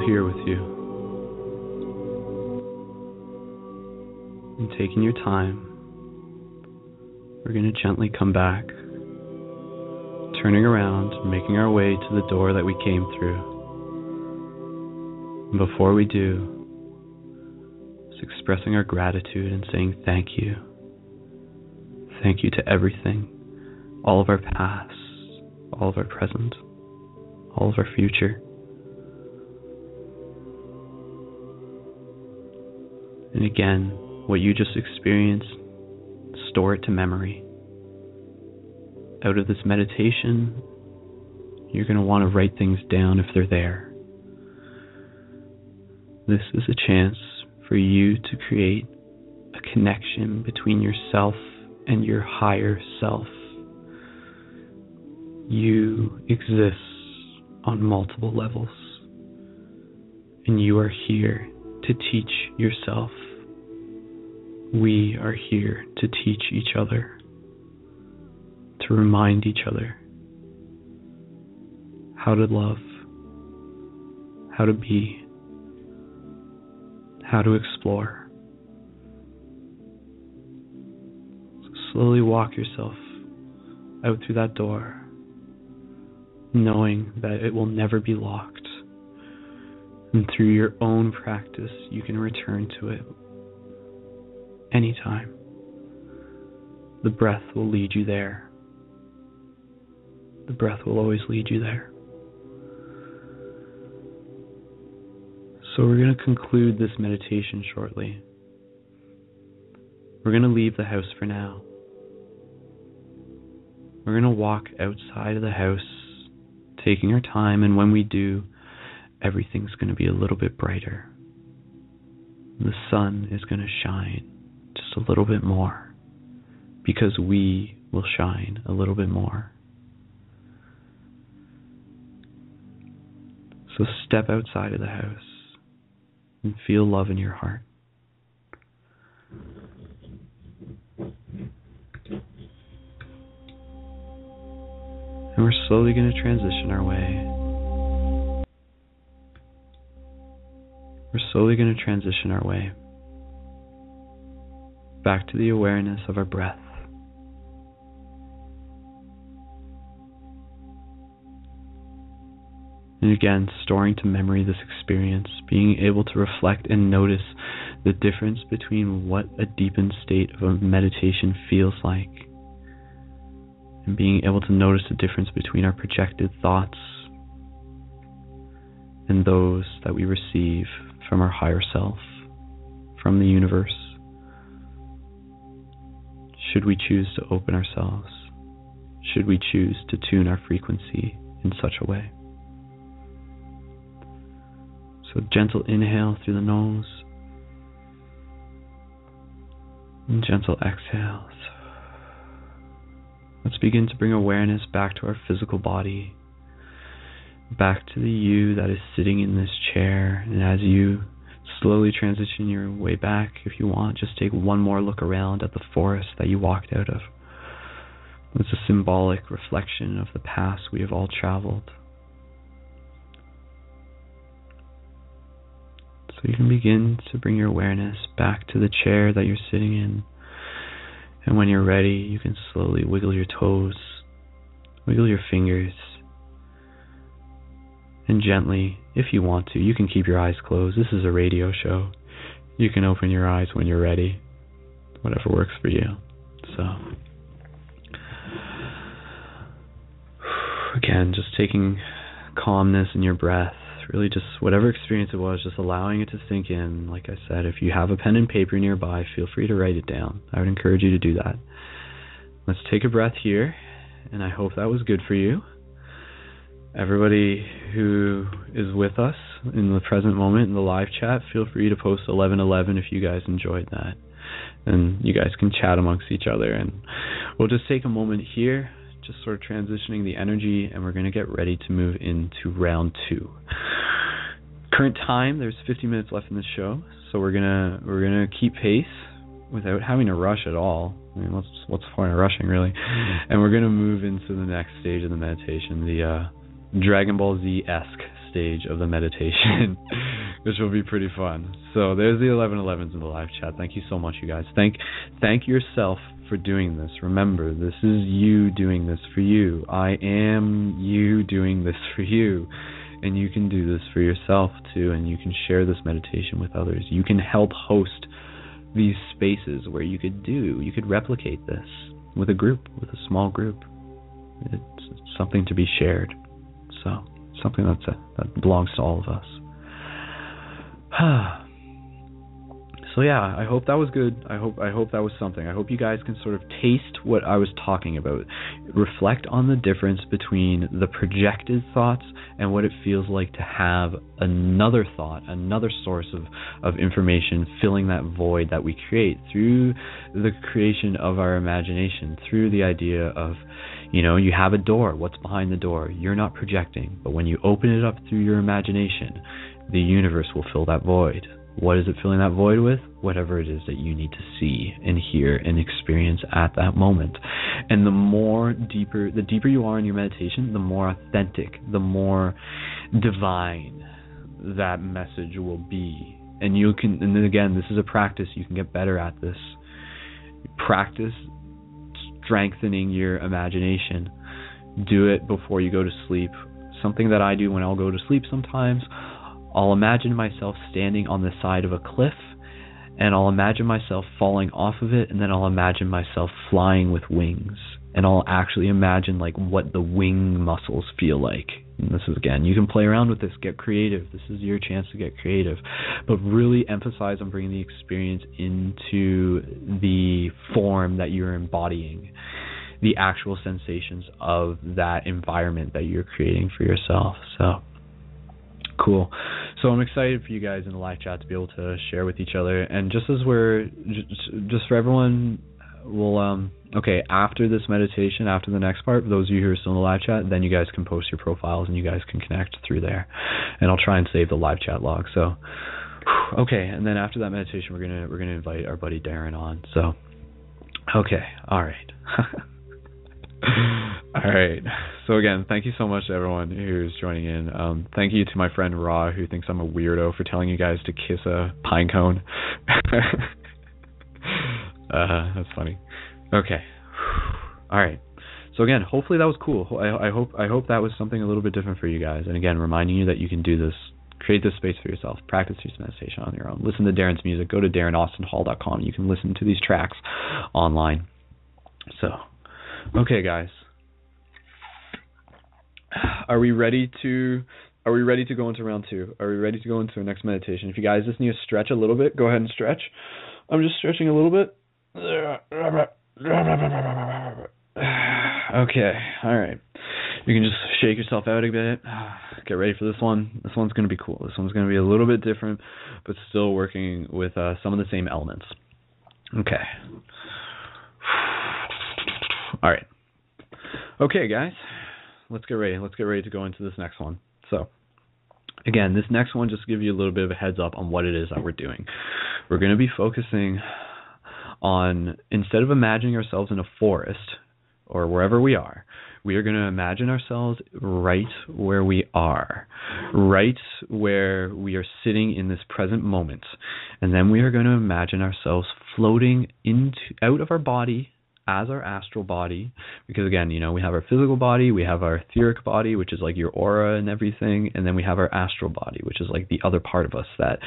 here with you. And taking your time, we're going to gently come back, turning around and making our way to the door that we came through. And before we do, just expressing our gratitude and saying thank you. Thank you to everything, all of our past, all of our present, all of our future. And again, what you just experienced, store it to memory. Out of this meditation, you're going to want to write things down if they're there. This is a chance for you to create a connection between yourself and your higher self. You exist on multiple levels, and you are here to teach yourself. We are here to teach each other, to remind each other how to love, how to be, how to explore. So slowly walk yourself out through that door, knowing that it will never be locked. And through your own practice, you can return to it anytime. The breath will lead you there. The breath will always lead you there. So we're going to conclude this meditation shortly. We're going to leave the house for now. We're going to walk outside of the house, taking our time, and when we do, everything's going to be a little bit brighter. The sun is going to shine just a little bit more, because we will shine a little bit more. So step outside of the house and feel love in your heart. And we're slowly going to transition our way. We're slowly going to transition our way back to the awareness of our breath. And again, storing to memory this experience, being able to reflect and notice the difference between what a deepened state of a meditation feels like, and being able to notice the difference between our projected thoughts and those that we receive from our higher self, from the universe. Should we choose to open ourselves? Should we choose to tune our frequency in such a way? So gentle inhale through the nose, and gentle exhales. Let's begin to bring awareness back to our physical body, back to the you that is sitting in this chair. And as you slowly transition your way back, if you want, just take one more look around at the forest that you walked out of. It's a symbolic reflection of the past we have all traveled. So you can begin to bring your awareness back to the chair that you're sitting in. And when you're ready, you can slowly wiggle your toes, wiggle your fingers, and gently, if you want to, you can keep your eyes closed. This is a radio show. You can open your eyes when you're ready, whatever works for you. So, again, just taking calmness in your breath, really just whatever experience it was, just allowing it to sink in. Like I said, if you have a pen and paper nearby, feel free to write it down. I would encourage you to do that. Let's take a breath here, and I hope that was good for you. Everybody who is with us in the present moment in the live chat, feel free to post 1111 if you guys enjoyed that. And you guys can chat amongst each other. And we'll just take a moment here, just sort of transitioning the energy, and we're going to get ready to move into round 2. Current time, there's 50 minutes left in the show, so we're gonna keep pace without having to rush at all. I mean, what's the point of rushing, really? And we're gonna move into the next stage of the meditation, the Dragonball-esque stage of the meditation, which will be pretty fun. So there's the 1111s in the live chat. Thank you so much, you guys. Thank yourself for doing this. Remember, this is you doing this for you. I am you doing this for you. And you can do this for yourself too, and you can share this meditation with others. You can help host these spaces where you could replicate this with a group, with a small group. It's something to be shared. So, something that belongs to all of us. So yeah, I hope that was good. I hope that was something. I hope you guys can sort of taste what I was talking about. Reflect on the difference between the projected thoughts and what it feels like to have another thought, another source of information filling that void that we create through the creation of our imagination, through the idea of, you have a door. What's behind the door? You're not projecting. But when you open it up through your imagination, the universe will fill that void. What is it filling that void with? Whatever it is that you need to see and hear and experience at that moment. And the deeper you are in your meditation, the more authentic, the more divine that message will be. And then again, this is a practice. You can get better at this. Practice strengthening your imagination. Do it before you go to sleep. Something that I do when I'll go to sleep sometimes, I'll imagine myself standing on the side of a cliff, and I'll imagine myself falling off of it, and then I'll imagine myself flying with wings. And I'll actually imagine what the wing muscles feel like. And this is, again, you can play around with this, get creative. This is your chance to get creative. But really emphasize on bringing the experience into the form that you're embodying, the actual sensations of that environment that you're creating for yourself. So, cool. So I'm excited for you guys in the live chat to be able to share with each other. And just as just for everyone, we'll, after this meditation, after the next part, those of you who are still in the live chat, then you guys can post your profiles and you guys can connect through there. And I'll try and save the live chat log. So, okay. And then after that meditation, we're gonna invite our buddy Darren on. So, okay. All right. All right. So again, thank you so much to everyone who's joining in. Thank you to my friend Ra, who thinks I'm a weirdo for telling you guys to kiss a pine cone. That's funny. Okay. All right. So again, hopefully that was cool. I hope that was something a little bit different for you guys. And again, reminding you that you can do this. Create this space for yourself. Practice this meditation on your own. Listen to Darren's music. Go to DarrenAustinHall.com. You can listen to these tracks online. So, okay, guys. Are we ready to go into round 2? Are we ready to go into our next meditation? If you guys just need to stretch a little bit, go ahead and stretch. I'm just stretching a little bit. Okay, all right. You can just shake yourself out a bit. Get ready for this one. This one's going to be cool. This one's going to be a little bit different, but still working with some of the same elements. Okay. All right. Okay, guys. Let's get ready. Let's get ready to go into this next one. So, again, this next one, just to give you a little bit of a heads up on what it is that we're doing. We're going to be focusing on, instead of imagining ourselves in a forest or wherever we are going to imagine ourselves right where we are, right where we are sitting in this present moment. And then we are going to imagine ourselves floating out of our body as our astral body, because again, we have our physical body, we have our etheric body, which is like your aura and everything, and then we have our astral body, which is like the other part of us that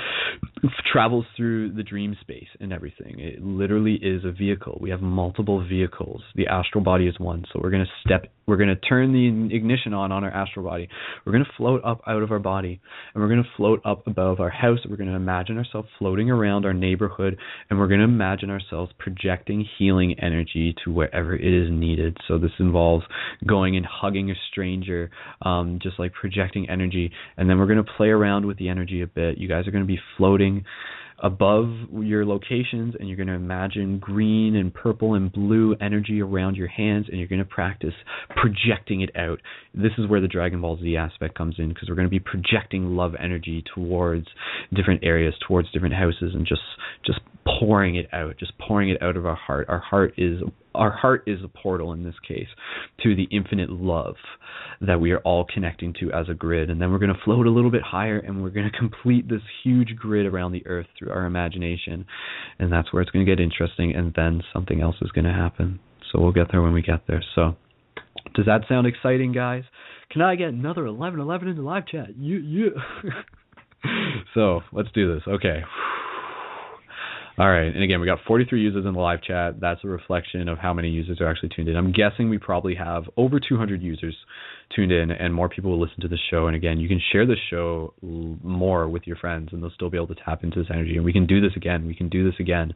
travels through the dream space and everything. It literally is a vehicle. We have multiple vehicles. The astral body is one, so we're going to turn the ignition on our astral body. We're going to float up out of our body, and we're going to float up above our house. We're going to imagine ourselves floating around our neighborhood, and we're going to imagine ourselves projecting healing energy to wherever it is needed. So this involves going and hugging a stranger, just like projecting energy, and then we're going to play around with the energy a bit. You guys are going to be floating above your locations, and you're going to imagine green and purple and blue energy around your hands, and you're going to practice projecting it out. This is where the Dragon Ball Z aspect comes in, because we're going to be projecting love energy towards different areas, towards different houses, and just pouring it out of our heart. Our heart is our heart is a portal in this case to the infinite love that we are all connecting to as a grid. And then we're going to float a little bit higher, and we're going to complete this huge grid around the earth through our imagination. And that's where it's going to get interesting, and then something else is going to happen. So we'll get there when we get there. So does that sound exciting, guys? Can I get another 1111 in the live chat? Yeah. So let's do this. Okay. All right. And again, we got 43 users in the live chat. That's a reflection of how many users are actually tuned in. I'm guessing we probably have over 200 users tuned in, and more people will listen to this show. And again, you can share this show more with your friends, and they'll still be able to tap into this energy. And we can do this again.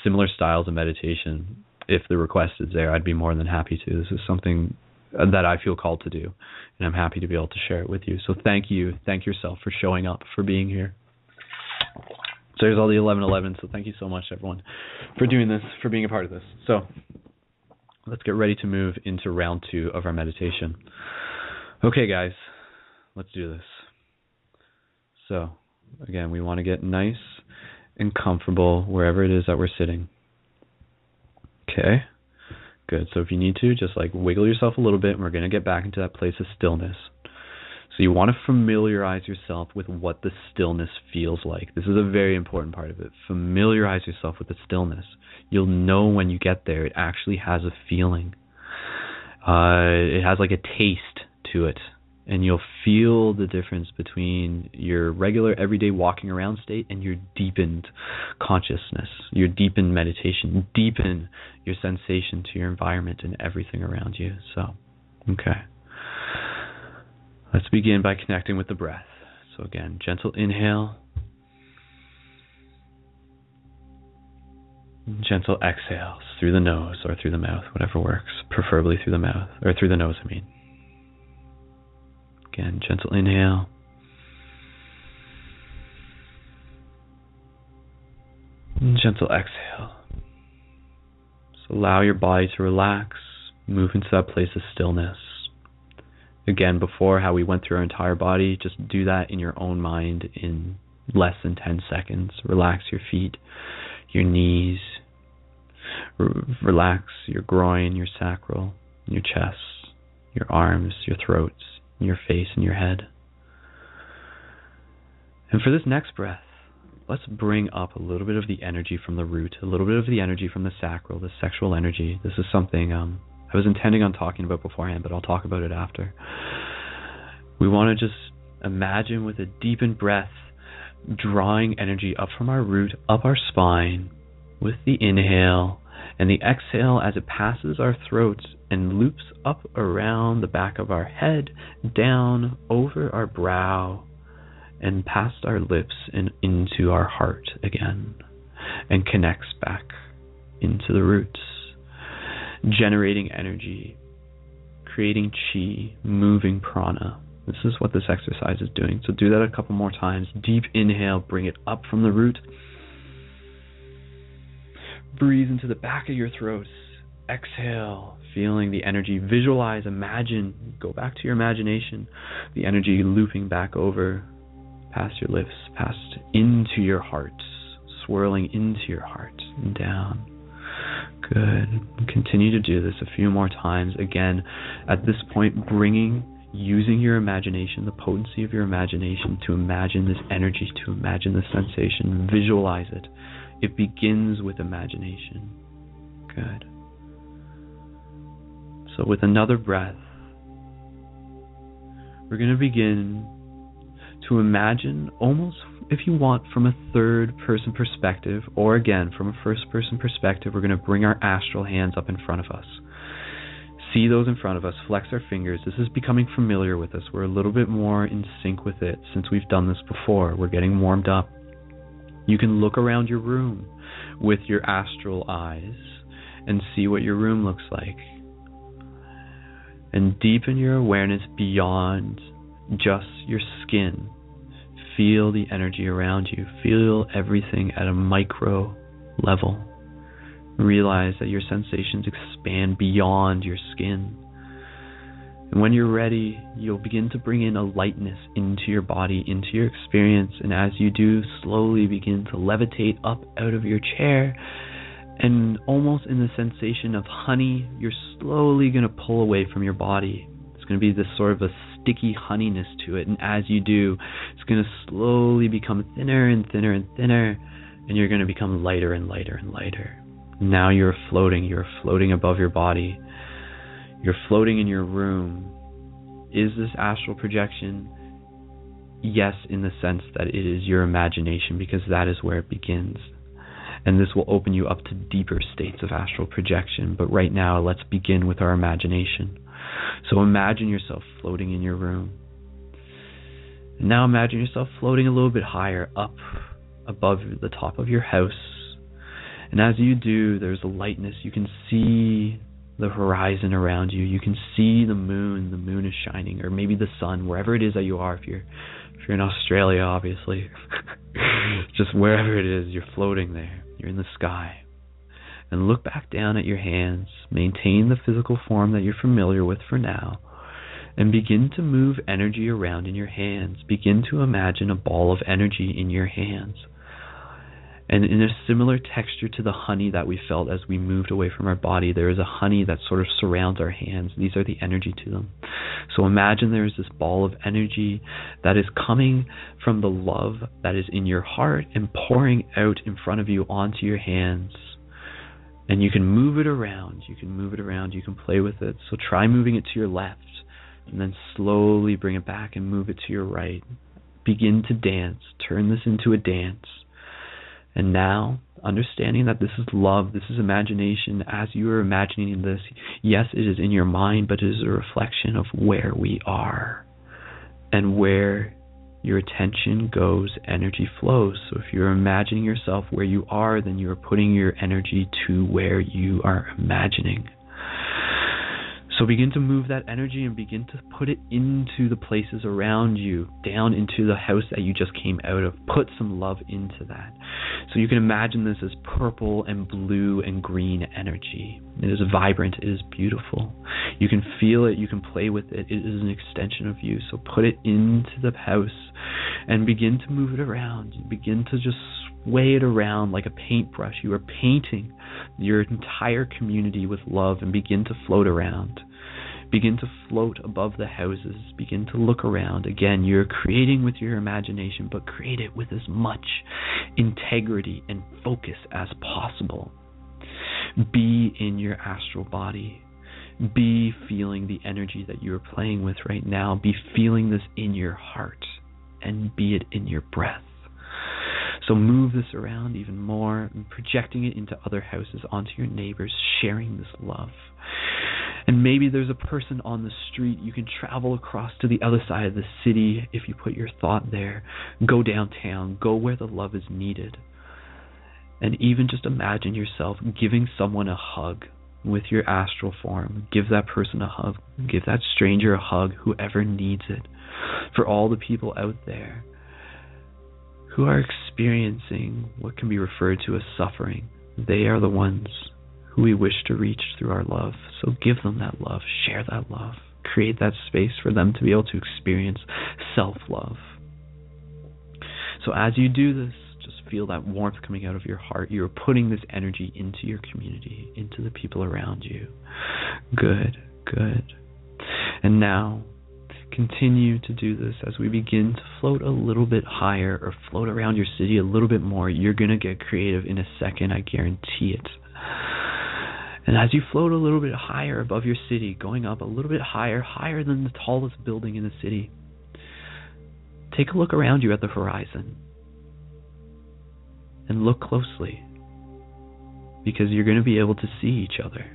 Similar styles of meditation. If the request is there, I'd be more than happy to. This is something that I feel called to do, and I'm happy to be able to share it with you. So thank you. Thank yourself for showing up, for being here. So there's all the 1111. So thank you so much, everyone, for doing this, for being a part of this. So let's get ready to move into round 2 of our meditation. Okay, guys, let's do this. So again, we want to get nice and comfortable wherever it is that we're sitting. Okay, good. So if you need to, just like wiggle yourself a little bit, and we're going to get back into that place of stillness. So you want to familiarize yourself with what the stillness feels like. This is a very important part of it. Familiarize yourself with the stillness. You'll know when you get there, it actually has a feeling. It has like a taste to it. And you'll feel the difference between your regular everyday walking around state and your deepened consciousness, your deepened meditation, deepen your sensation to your environment and everything around you. So, okay. Let's begin by connecting with the breath. So again, gentle inhale, gentle exhales through the nose or through the mouth, whatever works, preferably through the mouth, or through the nose, I mean. Again, gentle inhale, and gentle exhale. So allow your body to relax, move into that place of stillness. Again, before how we went through our entire body, just do that in your own mind in less than 10 seconds. Relax your feet, your knees, relax your groin, your sacral, your chest, your arms, your throats, your face, and your head. And for this next breath, let's bring up a little bit of the energy from the root, a little bit of the energy from the sacral, the sexual energy. This is something I was intending on talking about beforehand, but I'll talk about it after. We want to just imagine with a deepened breath, drawing energy up from our root, up our spine, with the inhale, and the exhale as it passes our throats and loops up around the back of our head, down over our brow, and past our lips and into our heart again, and connects back into the roots, generating energy, creating chi, moving prana. This is what this exercise is doing. So do that a couple more times. Deep inhale, bring it up from the root. Breathe into the back of your throat. Exhale, feeling the energy. Visualize, imagine, go back to your imagination, the energy looping back over, past your lips, past into your heart, swirling into your heart and down. Good. Continue to do this a few more times. Again, at this point, using your imagination, the potency of your imagination to imagine this energy, to imagine this sensation, visualize it. It begins with imagination. Good. So with another breath, we're going to begin to imagine, almost if you want, from a third-person perspective, or again, from a first-person perspective, we're going to bring our astral hands up in front of us. See those in front of us, flex our fingers. This is becoming familiar with us. We're a little bit more in sync with it since we've done this before. We're getting warmed up. You can look around your room with your astral eyes and see what your room looks like. And deepen your awareness beyond just your skin. Feel the energy around you. Feel everything at a micro level. Realize that your sensations expand beyond your skin. And when you're ready, you'll begin to bring in a lightness into your body, into your experience. And as you do, slowly begin to levitate up out of your chair And almost in the sensation of honey, you're slowly going to pull away from your body. It's going to be this sort of a sticky honeyness to it. And as you do, it's going to slowly become thinner and thinner and thinner. And you're going to become lighter and lighter and lighter. Now you're floating above your body. You're floating in your room. Is this astral projection? Yes, in the sense that it is your imagination, because that is where it begins. And this will open you up to deeper states of astral projection. But right now, let's begin with our imagination. So imagine yourself floating in your room. And now imagine yourself floating a little bit higher up above the top of your house. And as you do, there's a lightness. You can see the horizon around you. You can see the moon. The moon is shining, or maybe the sun, wherever it is that you are. If you're in Australia, obviously, just wherever it is, you're floating there. You're in the sky. And look back down at your hands. Maintain the physical form that you're familiar with for now. And begin to move energy around in your hands. Begin to imagine a ball of energy in your hands. And in a similar texture to the honey that we felt as we moved away from our body, there is a honey that sort of surrounds our hands. These are the energy to them. So imagine there is this ball of energy that is coming from the love that is in your heart and pouring out in front of you onto your hands. And you can move it around. You can play with it. So try moving it to your left, and then slowly bring it back and move it to your right. Begin to dance. Turn this into a dance. And now, understanding that this is love, this is imagination, as you are imagining this, yes, it is in your mind, but it is a reflection of where we are. And where your attention goes, energy flows. So if you're imagining yourself where you are, then you are putting your energy to where you are imagining. So begin to move that energy and begin to put it into the places around you, down into the house that you just came out of. Put some love into that. So you can imagine this as purple and blue and green energy. It is vibrant. It is beautiful. You can feel it. You can play with it. It is an extension of you. So put it into the house and begin to move it around. Begin to just sway it around like a paintbrush. You are painting your entire community with love, and begin to float around. Begin to float above the houses. Begin to look around. Again, you're creating with your imagination, but create it with as much integrity and focus as possible. Be in your astral body. Be feeling the energy that you're playing with right now. Be feeling this in your heart, and be it in your breath. So move this around even more, and projecting it into other houses, onto your neighbors, sharing this love. And maybe there's a person on the street. You can travel across to the other side of the city if you put your thought there. Go downtown. Go where the love is needed. And even just imagine yourself giving someone a hug with your astral form. Give that person a hug. Give that stranger a hug, whoever needs it. For all the people out there who are experiencing what can be referred to as suffering, they are the ones who we wish to reach through our love. So give them that love, share that love, create that space for them to be able to experience self-love. So as you do this, just feel that warmth coming out of your heart. You're putting this energy into your community, into the people around you. Good, good. And now, continue to do this as we begin to float a little bit higher, or float around your city a little bit more. You're going to get creative in a second, I guarantee it. And as you float a little bit higher above your city, going up a little bit higher, higher than the tallest building in the city, take a look around you at the horizon. And look closely, because you're going to be able to see each other.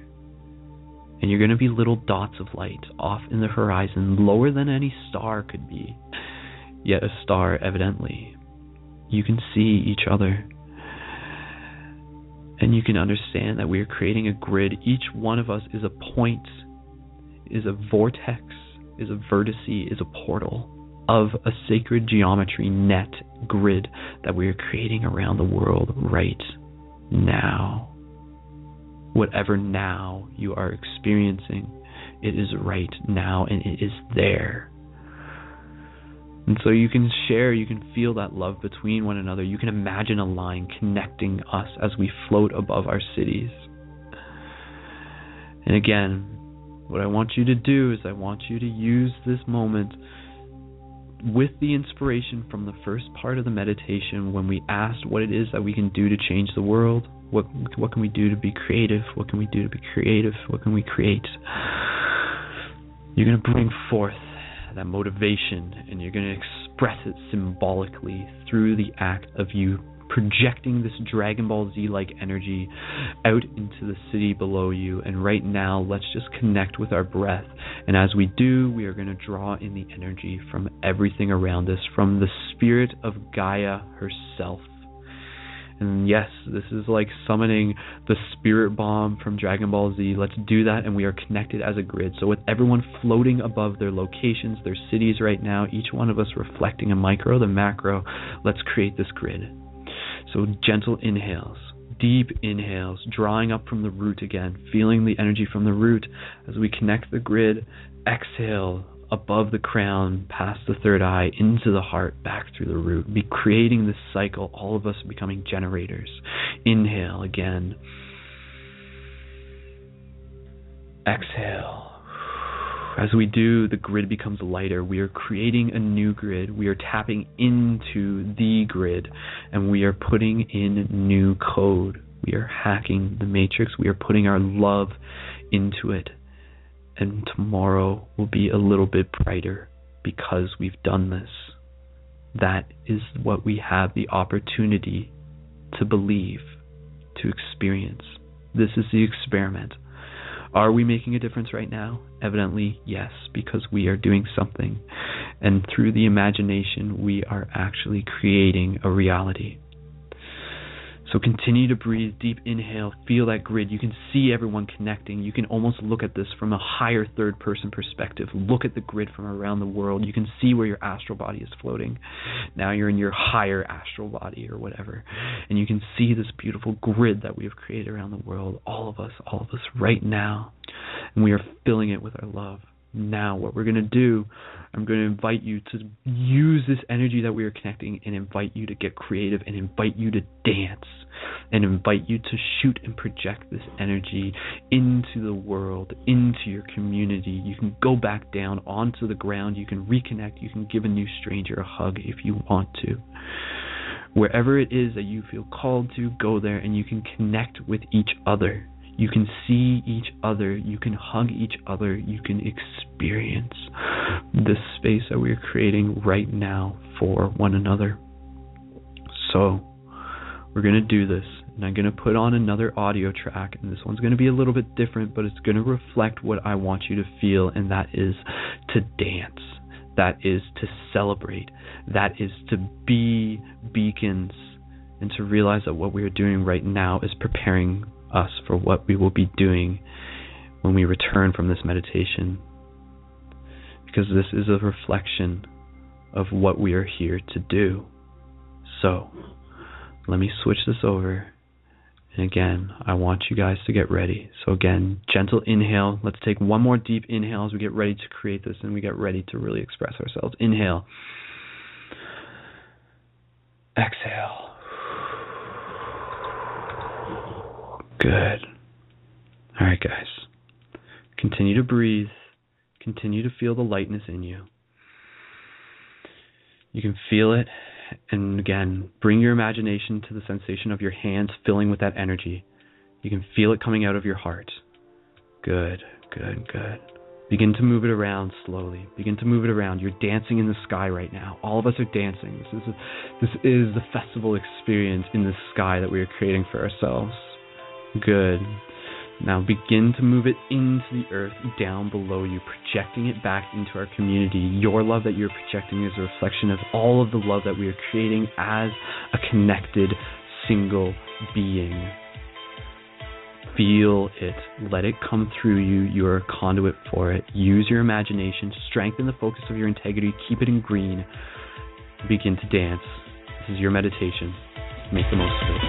And you're going to be little dots of light off in the horizon, lower than any star could be. Yet a star, evidently. You can see each other. And you can understand that we are creating a grid. Each one of us is a point, is a vortex, is a vertice, is a portal of a sacred geometry net grid that we are creating around the world right now. Whatever now you are experiencing, it is right now, and it is there. And so you can share, you can feel that love between one another. You can imagine a line connecting us as we float above our cities. And again, what I want you to do is I want you to use this moment with the inspiration from the first part of the meditation when we asked what it is that we can do to change the world. What can we do to be creative? What can we do to be creative? What can we create? You're going to bring forth that motivation, and you're going to express it symbolically through the act of you projecting this Dragon Ball Z-like energy out into the city below you. And right now, let's just connect with our breath. And as we do, we are going to draw in the energy from everything around us, from the spirit of Gaia herself. And yes, this is like summoning the spirit bomb from Dragon Ball Z. Let's do that, and we are connected as a grid. So with everyone floating above their locations, their cities right now, each one of us reflecting a micro, the macro, let's create this grid. So gentle inhales, deep inhales, drawing up from the root again, feeling the energy from the root as we connect the grid. Exhale above the crown, past the third eye, into the heart, back through the root. Be creating this cycle, all of us becoming generators. Inhale again. Exhale. As we do, the grid becomes lighter. We are creating a new grid. We are tapping into the grid, and we are putting in new code. We are hacking the matrix. We are putting our love into it. And tomorrow will be a little bit brighter because we've done this. That is what we have the opportunity to believe, to experience. This is the experiment. Are we making a difference right now? Evidently, yes, because we are doing something. And through the imagination, we are actually creating a reality. So continue to breathe, deep inhale, feel that grid. You can see everyone connecting. You can almost look at this from a higher third-person perspective. Look at the grid from around the world. You can see where your astral body is floating. Now you're in your higher astral body or whatever. And you can see this beautiful grid that we have created around the world, all of us right now. And we are filling it with our love. Now what we're going to do, I'm going to invite you to use this energy that we are connecting and invite you to get creative and invite you to dance and invite you to shoot and project this energy into the world, into your community. You can go back down onto the ground. You can reconnect. You can give a new stranger a hug if you want to. Wherever it is that you feel called to, go there and you can connect with each other. You can see each other, you can hug each other, you can experience this space that we are creating right now for one another. So, we're going to do this, and I'm going to put on another audio track, and this one's going to be a little bit different, but it's going to reflect what I want you to feel, and that is to dance, that is to celebrate, that is to be beacons, and to realize that what we are doing right now is preparing us for what we will be doing when we return from this meditation, because this is a reflection of what we are here to do. So let me switch this over, and again I want you guys to get ready. So again, gentle inhale. Let's take one more deep inhale as we get ready to create this and we get ready to really express ourselves. Inhale. Exhale. Good. All right, guys. Continue to breathe. Continue to feel the lightness in you. You can feel it. And again, bring your imagination to the sensation of your hands filling with that energy. You can feel it coming out of your heart. Good, good, good. Begin to move it around slowly. Begin to move it around. You're dancing in the sky right now. All of us are dancing. This is the festival experience in the sky that we are creating for ourselves. Good. Now begin to move it into the earth down below you, projecting it back into our community. Your love that you're projecting is a reflection of all of the love that we are creating as a connected single being. Feel it. Let it come through you. You are a conduit for it. Use your imagination. Strengthen the focus of your integrity. Keep it in green. Begin to dance. This is your meditation. Make the most of it.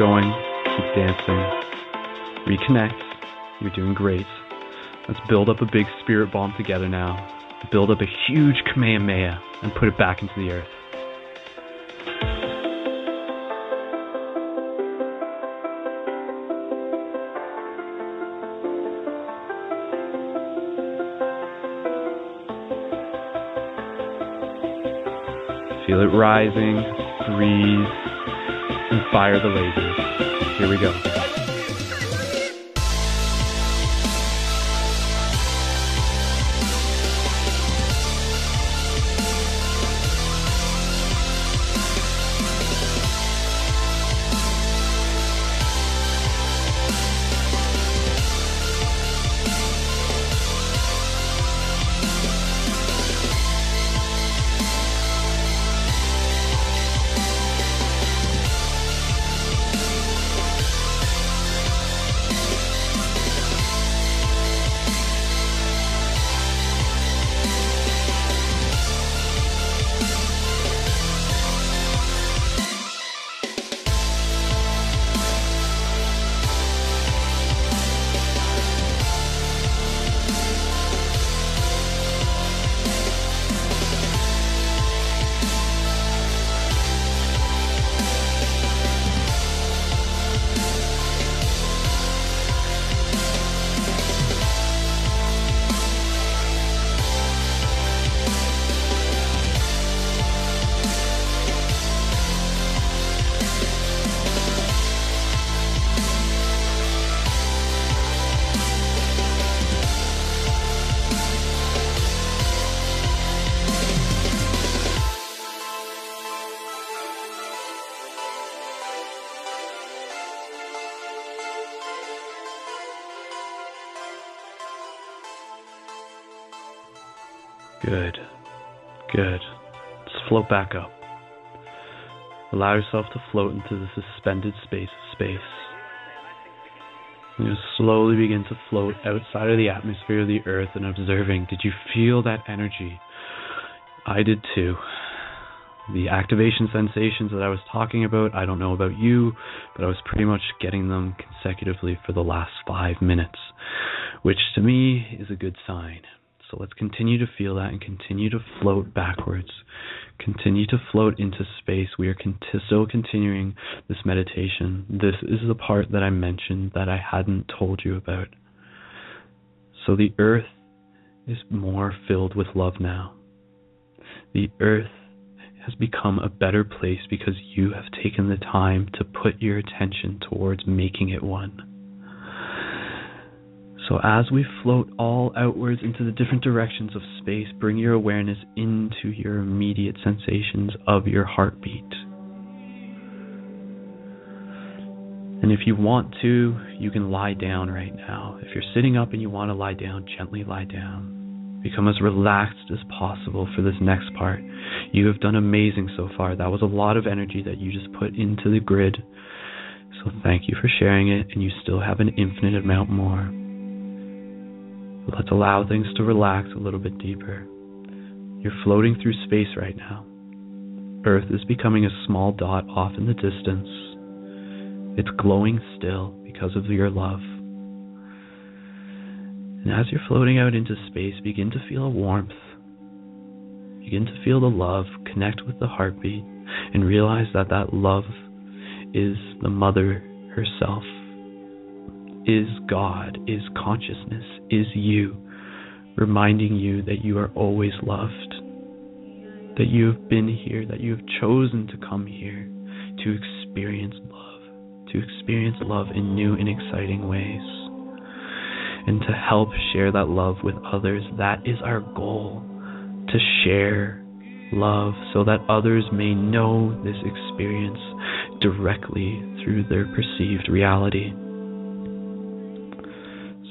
going. Keep dancing. Reconnect. You're doing great. Let's build up a big spirit bomb together now. Build up a huge Kamehameha and put it back into the earth. Feel it rising, breathe, and fire the lasers. Here we go. Good. Good. Let's float back up. Allow yourself to float into the suspended space of space. You slowly begin to float outside of the atmosphere of the earth and observing. Did you feel that energy? I did too. The activation sensations that I was talking about, I don't know about you, but I was pretty much getting them consecutively for the last 5 minutes, which to me is a good sign. So let's continue to feel that and continue to float backwards. Continue to float into space. We are still continuing this meditation. This is the part that I mentioned that I hadn't told you about. So the earth is more filled with love now. The earth has become a better place because you have taken the time to put your attention towards making it one. So as we float all outwards into the different directions of space, bring your awareness into your immediate sensations of your heartbeat. And if you want to, you can lie down right now. If you're sitting up and you want to lie down, gently lie down. Become as relaxed as possible for this next part. You have done amazing so far. That was a lot of energy that you just put into the grid. So thank you for sharing it, and you still have an infinite amount more. Let's allow things to relax a little bit deeper. You're floating through space right now. Earth is becoming a small dot off in the distance. It's glowing still because of your love. And as you're floating out into space, begin to feel a warmth. Begin to feel the love, connect with the heartbeat, and realize that that love is the mother herself. Is God, is consciousness, is you, reminding you that you are always loved, that you have been here, that you have chosen to come here to experience love in new and exciting ways, and to help share that love with others. That is our goal, to share love so that others may know this experience directly through their perceived reality.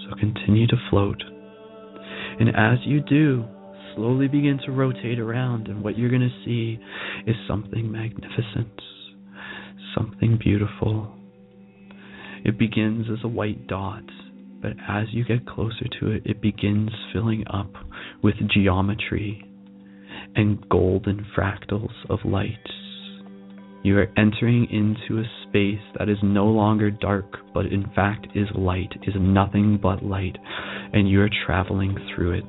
So continue to float. And as you do, slowly begin to rotate around, and what you're going to see is something magnificent, something beautiful. It begins as a white dot, but as you get closer to it, it begins filling up with geometry and golden fractals of light. You are entering into a space that is no longer dark, but in fact is light, is nothing but light, and you are traveling through it.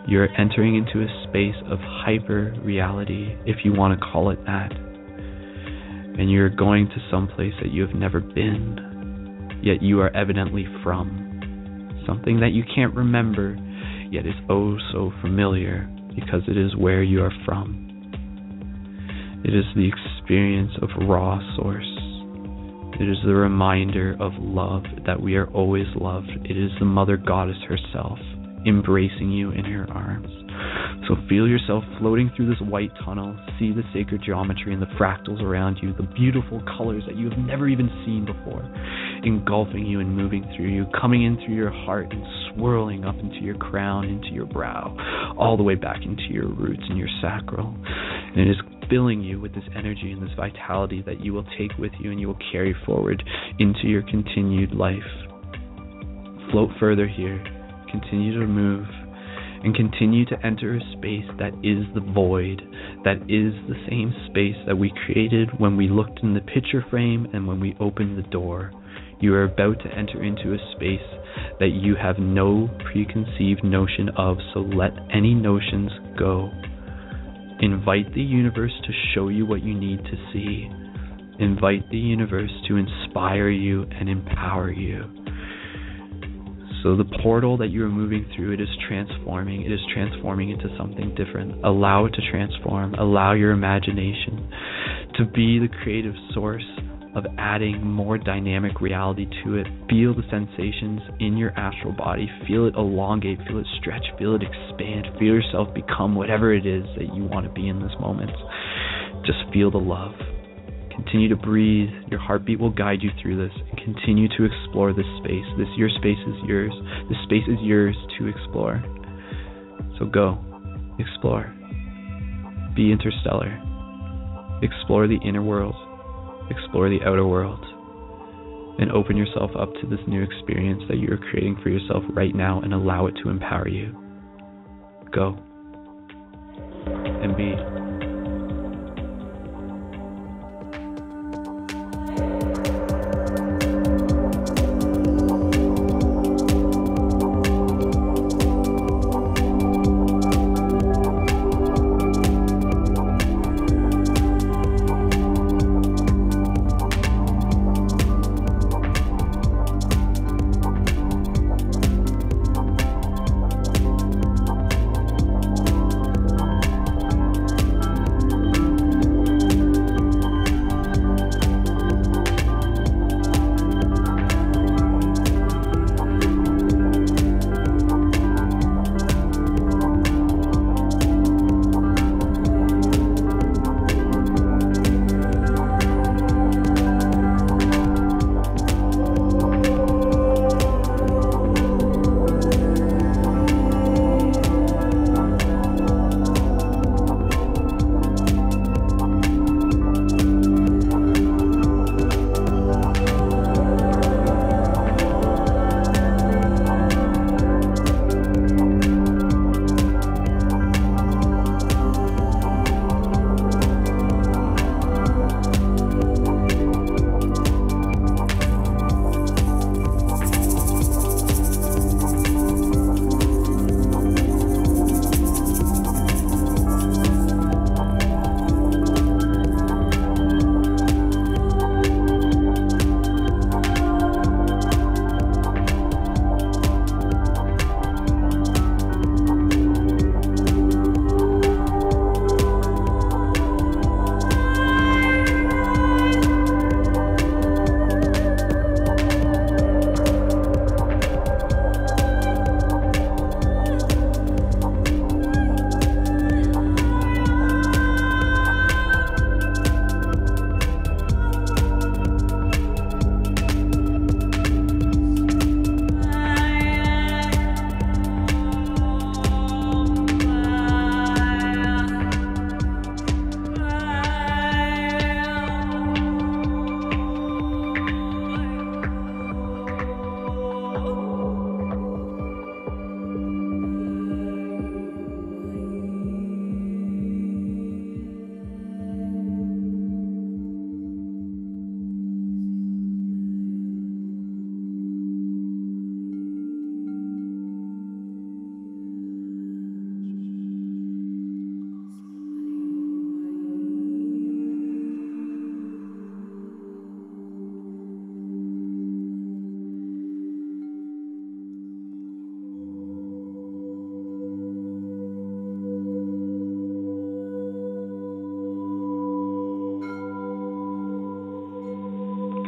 You are entering into a space of hyper reality, if you want to call it that. And you're going to some place that you have never been, yet you are evidently from. Something that you can't remember, yet is oh so familiar, because it is where you are from. It is the experience of raw source. It is the reminder of love, that we are always loved. It is the Mother Goddess herself, embracing you in her arms. So feel yourself floating through this white tunnel, see the sacred geometry and the fractals around you, the beautiful colors that you have never even seen before, engulfing you and moving through you, coming in through your heart and swirling up into your crown, into your brow, all the way back into your roots and your sacral. And it is filling you with this energy and this vitality that you will take with you and you will carry forward into your continued life. Float further here, continue to move, and continue to enter a space that is the void, that is the same space that we created when we looked in the picture frame and when we opened the door. You are about to enter into a space that you have no preconceived notion of, so let any notions go. Invite the universe to show you what you need to see. Invite the universe to inspire you and empower you. So the portal that you are moving through, it is transforming. It is transforming into something different. Allow it to transform. Allow your imagination to be the creative source of adding more dynamic reality to it. Feel the sensations in your astral body. Feel it elongate. Feel it stretch. Feel it expand. Feel yourself become whatever it is that you want to be in this moment. Just feel the love. Continue to breathe. Your heartbeat will guide you through this, and continue to explore this space. Your space is yours. This space is yours to explore. So go. Explore. Be interstellar. Explore the inner world. Explore the outer world. And open yourself up to this new experience that you are creating for yourself right now, and allow it to empower you. Go. And be.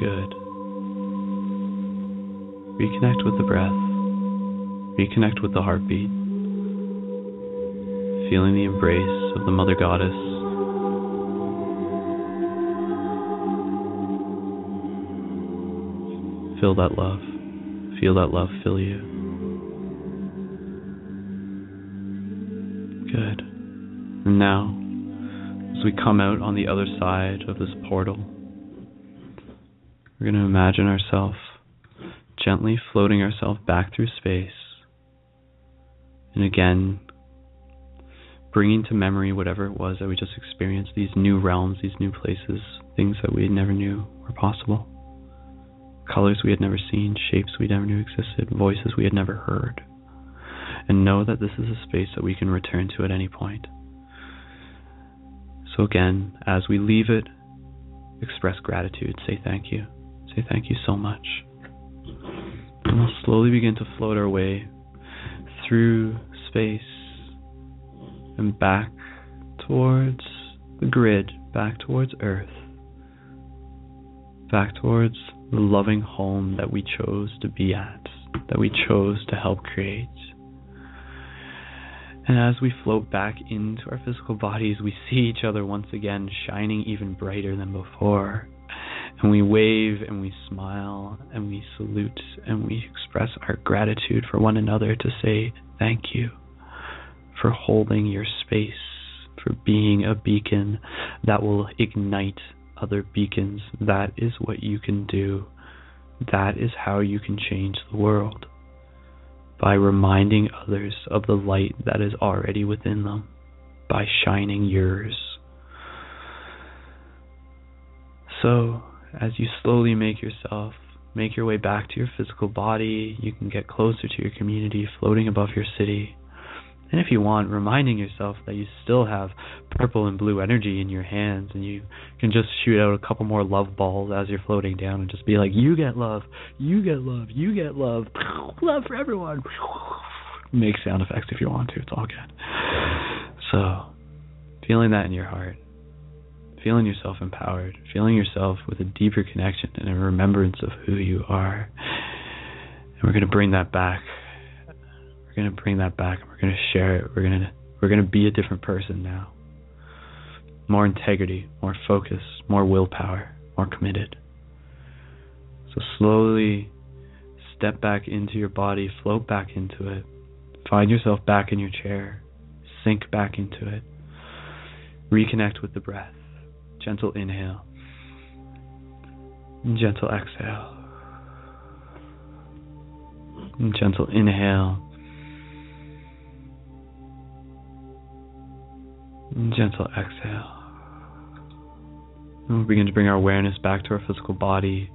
Good. Reconnect with the breath. Reconnect with the heartbeat. Feeling the embrace of the Mother Goddess. Feel that love. Feel that love fill you. Good. And now, as we come out on the other side of this portal, we're going to imagine ourselves gently floating ourselves back through space. And again, bringing to memory whatever it was that we just experienced, these new realms, these new places, things that we never knew were possible. Colors we had never seen, shapes we never knew existed, voices we had never heard. And know that this is a space that we can return to at any point. So again, as we leave it, express gratitude, say thank you. Say thank you so much. And we'll slowly begin to float our way through space and back towards the grid, back towards Earth, back towards the loving home that we chose to be at, that we chose to help create. And as we float back into our physical bodies, we see each other once again shining even brighter than before. And we wave and we smile and we salute and we express our gratitude for one another to say thank you for holding your space, for being a beacon that will ignite other beacons. That is what you can do. That is how you can change the world. By reminding others of the light that is already within them. By shining yours. So, as you slowly make your way back to your physical body, you can get closer to your community, floating above your city. And if you want, reminding yourself that you still have purple and blue energy in your hands, and you can just shoot out a couple more love balls as you're floating down and just be like, you get love, you get love, you get love, love for everyone. Make sound effects if you want to, it's all good. So, feeling that in your heart, feeling yourself empowered, feeling yourself with a deeper connection and a remembrance of who you are. And we're going to bring that back. We're going to bring that back and we're going to share it. We're going to be a different person now. More integrity, more focus, more willpower, more committed. So slowly step back into your body, float back into it. Find yourself back in your chair. Sink back into it. Reconnect with the breath. Gentle inhale. Gentle exhale. Gentle inhale. Gentle exhale. And we'll begin to bring our awareness back to our physical body.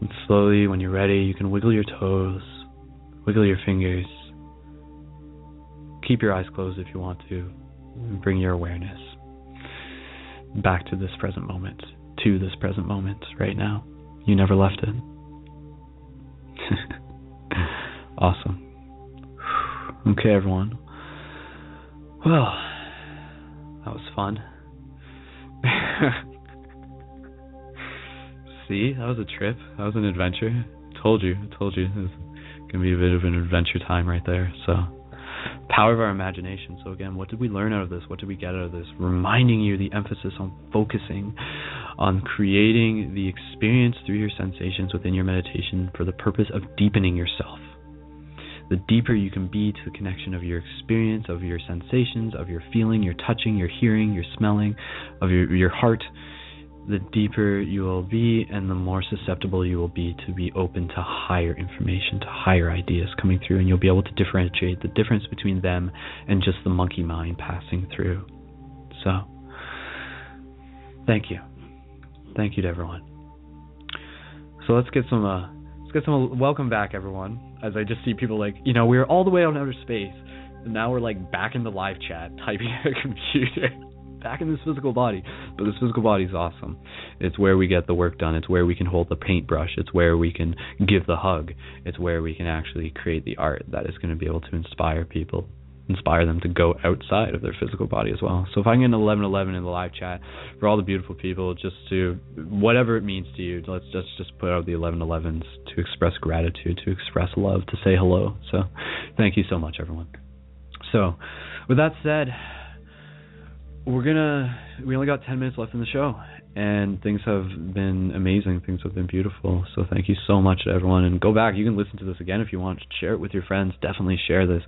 And slowly, when you're ready, you can wiggle your toes, wiggle your fingers. Keep your eyes closed if you want to. And bring your awareness back to this present moment. To this present moment right now. You never left it. Awesome. Okay, everyone. Well, that was fun. See, that was a trip. That was an adventure. Told you. It was going to be a bit of an adventure time right there. So, power of our imagination. So again, what did we learn out of this? What did we get out of this? Reminding you the emphasis on focusing on creating the experience through your sensations within your meditation for the purpose of deepening yourself. The deeper you can be to the connection of your experience, of your sensations, of your feeling, your touching, your hearing, your smelling, of your heart, the deeper you will be and the more susceptible you will be to be open to higher information, to higher ideas coming through, and you'll be able to differentiate the difference between them and just the monkey mind passing through. So, thank you. Thank you to everyone. So let's get some welcome back, everyone. As I just see people like, we were all the way on outer space, and now we're like back in the live chat, typing at a computer, back in this physical body. But this physical body is awesome. It's where we get the work done. It's where we can hold the paintbrush. It's where we can give the hug. It's where we can actually create the art that is going to be able to inspire people inspire them to go outside of their physical body as well. So if I can get an 1111 in the live chat for all the beautiful people, just to whatever it means to you, let's just put out the 1111s to express gratitude, to express love, to say hello. So thank you so much, everyone. So with that said, we only got 10 minutes left in the show, and things have been amazing. Things have been beautiful. So thank you so much to everyone. And go back. You can listen to this again if you want. Share it with your friends. Definitely share this.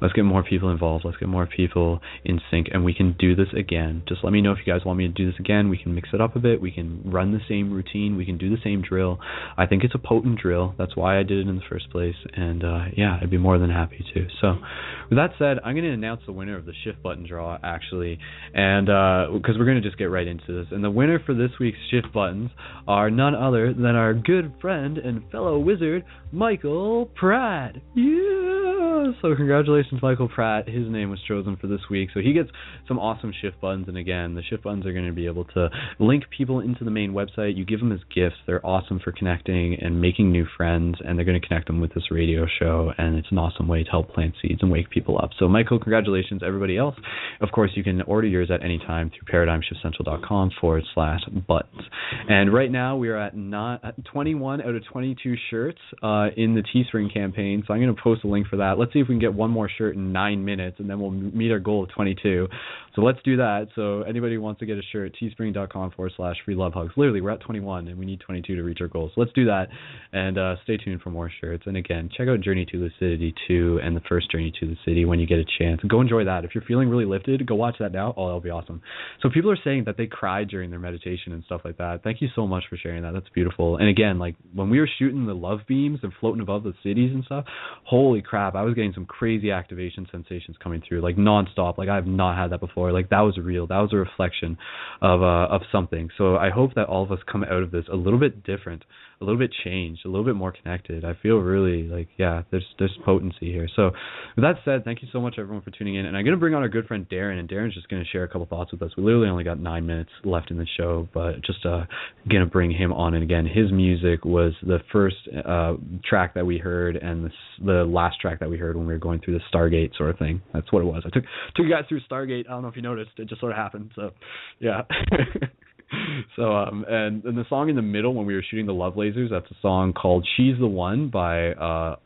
Let's get more people involved. Let's get more people in sync. And we can do this again. Just let me know if you guys want me to do this again. We can mix it up a bit. We can run the same routine. We can do the same drill. I think it's a potent drill. That's why I did it in the first place. And yeah, I'd be more than happy to. So with that said, I'm going to announce the winner of the shift button draw, actually. And because we're going to just get right into this. And the winner for this week's shift buttons are none other than our good friend and fellow wizard, Michael Pratt. Yeah! So congratulations, Michael Pratt. His name was chosen for this week. So he gets some awesome shift buttons. And again, the shift buttons are going to be able to link people into the main website. You give them as gifts. They're awesome for connecting and making new friends. And they're going to connect them with this radio show. And it's an awesome way to help plant seeds and wake people up. So Michael, congratulations. Everybody else, of course, you can order yours at any time through ParadigmShiftCentral.com/buttons. And right now we are at 21 out of 22 shirts in the Teespring campaign. So I'm going to post a link for that. Let's see if we can get one more shirt in 9 minutes, and then we'll meet our goal of 22. So let's do that. So anybody who wants to get a shirt, teespring.com/free-love-hugs. Literally, we're at 21, and we need 22 to reach our goal. So let's do that, and stay tuned for more shirts. And again, check out Journey to Lucidity 2 and the first Journey to Lucidity when you get a chance. Go enjoy that. If you're feeling really lifted, go watch that now. Oh, that'll be awesome. So people are saying that they cried during their meditation and stuff like that. Thank you so much for sharing that. That's beautiful. And again, like when we were shooting the love beams and floating above the cities and stuff, holy crap, I was getting some crazy activation sensations coming through, like nonstop. Like I have not had that before. Like that was real. That was a reflection of something. So I hope that all of us come out of this a little bit different, a little bit changed, a little bit more connected. I feel really like, yeah, there's potency here. So with that said, thank you so much everyone for tuning in. And I'm going to bring on our good friend Darren, and Darren's just going to share a couple thoughts with us. We literally only got 9 minutes left in the show, but just going to bring him on. And again, his music was the first track that we heard and the last track that we heard when we were going through the Stargate sort of thing. That's what it was. I took you guys through Stargate. I don't know if you noticed. It just sort of happened. So, yeah. So and the song in the middle when we were shooting the love lasers, that's a song called She's the One by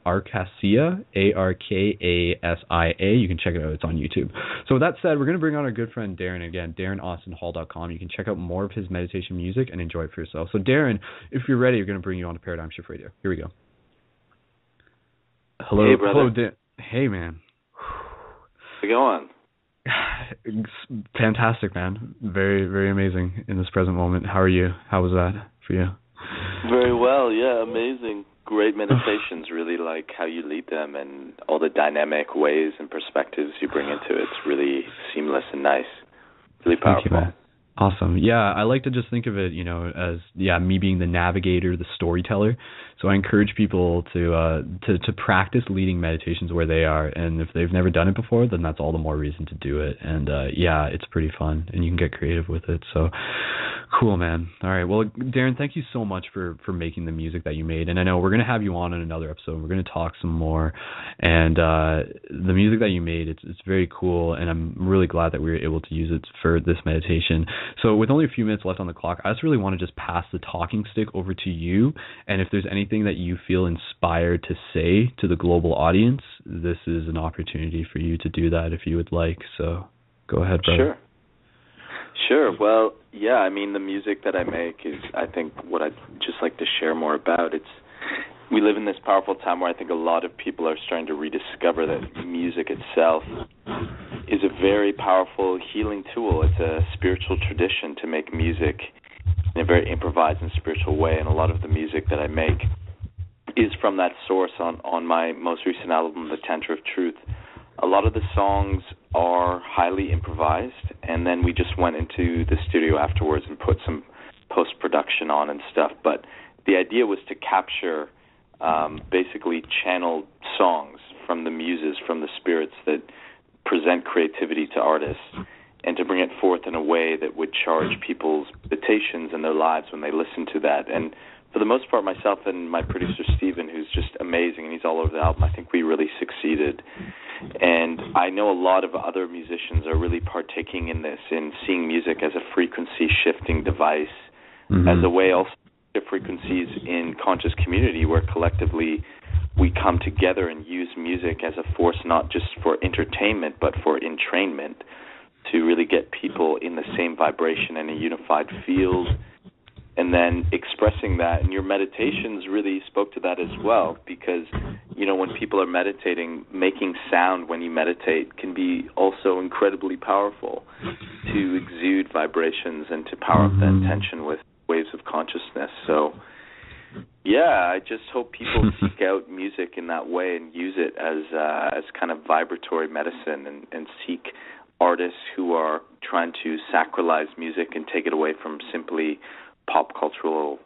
Arkasia, Arkasia. You can check it out. It's on YouTube. So with that said, we're going to bring on our good friend Darren again, DarrenAustinHall.com. You can check out more of his meditation music and enjoy it for yourself. So Darren, if you're ready, we're going to bring you on to Paradigm Shift Radio. Here we go. Hello. Hey, brother. Hello, hey, man. How's it going? Fantastic, man. Very, very amazing in this present moment. How are you? How was that for you? Very well, yeah, amazing. Great meditations, really like how you lead them and all the dynamic ways and perspectives you bring into it. It's really seamless and nice. Really powerful. Thank you, man. Awesome. Yeah, I like to just think of it, as me being the navigator, the storyteller. So I encourage people to practice leading meditations where they are, and if they've never done it before, then that's all the more reason to do it. And it's pretty fun, and you can get creative with it. So cool, man. All right. Well, Darren, thank you so much for making the music that you made, and I know we're gonna have you on in another episode. We're gonna talk some more, and the music that you made, it's very cool, and I'm really glad that we were able to use it for this meditation. So with only a few minutes left on the clock, I just really want to just pass the talking stick over to you. And if there's anything that you feel inspired to say to the global audience, this is an opportunity for you to do that if you would like. So go ahead, brother. Sure. Well, yeah, I mean, the music that I make is, I think, what I'd just like to share more about. We live in this powerful time where I think a lot of people are starting to rediscover that music itself is a very powerful healing tool. It's a spiritual tradition to make music in a very improvised and spiritual way, and a lot of the music that I make is from that source on my most recent album, The Tantra of Truth. A lot of the songs are highly improvised, and then we just went into the studio afterwards and put some post-production on and stuff, but the idea was to capture basically channeled songs from the muses, from the spirits that present creativity to artists, and to bring it forth in a way that would charge people's meditations and their lives when they listen to that. And for the most part, myself and my producer Stephen, who's just amazing, and he's all over the album, I think we really succeeded. And I know a lot of other musicians are really partaking in this, in seeing music as a frequency shifting device, as a way also to frequencies in conscious community where collectively we come together and use music as a force not just for entertainment but for entrainment, to really get people in the same vibration and a unified field. And then expressing that, and your meditations really spoke to that as well, because, you know, when people are meditating, making sound when you meditate can be also incredibly powerful to exude vibrations and to power up the intention with waves of consciousness. So, yeah, I just hope people seek out music in that way and use it as kind of vibratory medicine, and seek artists who are trying to sacralize music and take it away from simply pop cultural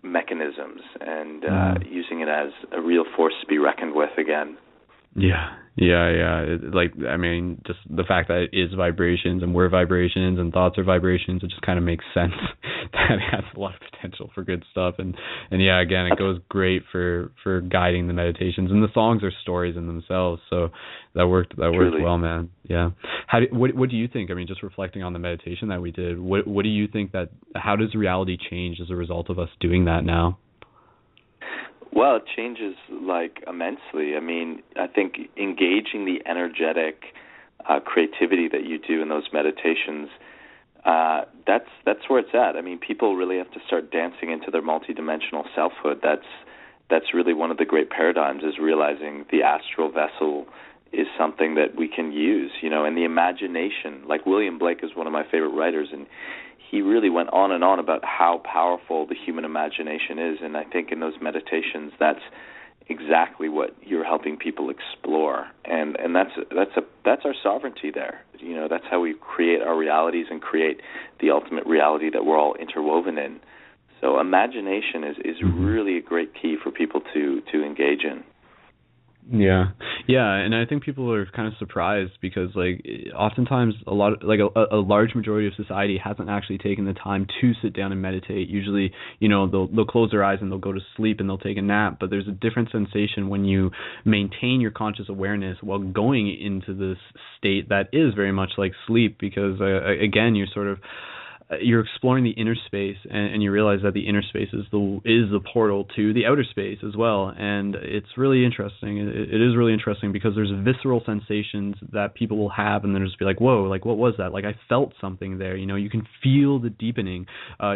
mechanisms, and using it as a real force to be reckoned with again. Yeah. Like, I mean, just the fact that it is vibrations and we're vibrations and thoughts are vibrations, it just kind of makes sense that it has a lot of potential for good stuff. And yeah, again, it goes great for guiding the meditations, and the songs are stories in themselves. So that worked well, man. Yeah. What do you think? I mean, just reflecting on the meditation that we did, what do you think how does reality change as a result of us doing that now? Well, it changes, like, immensely. I mean, I think engaging the energetic creativity that you do in those meditations, that's where it's at. I mean, people really have to start dancing into their multidimensional selfhood. That's really one of the great paradigms, is realizing the astral vessel is something that we can use, you know, and the imagination. Like, William Blake is one of my favorite writers, and he really went on and on about how powerful the human imagination is, and I think in those meditations, that's exactly what you're helping people explore, and that's our sovereignty there. You know, that's how we create our realities and create the ultimate reality that we're all interwoven in. So imagination is really a great key for people to engage in. Yeah, and I think people are kind of surprised because, like, oftentimes a large majority of society hasn't actually taken the time to sit down and meditate. Usually, you know, they'll close their eyes and they'll go to sleep and they'll take a nap, but there's a different sensation when you maintain your conscious awareness while going into this state that is very much like sleep, because again, you're exploring the inner space, and you realize that the inner space is the portal to the outer space as well. And it's really interesting. It is really interesting because there's visceral sensations that people will have, and then just be like, whoa, like, what was that? Like, I felt something there. You know, you can feel the deepening.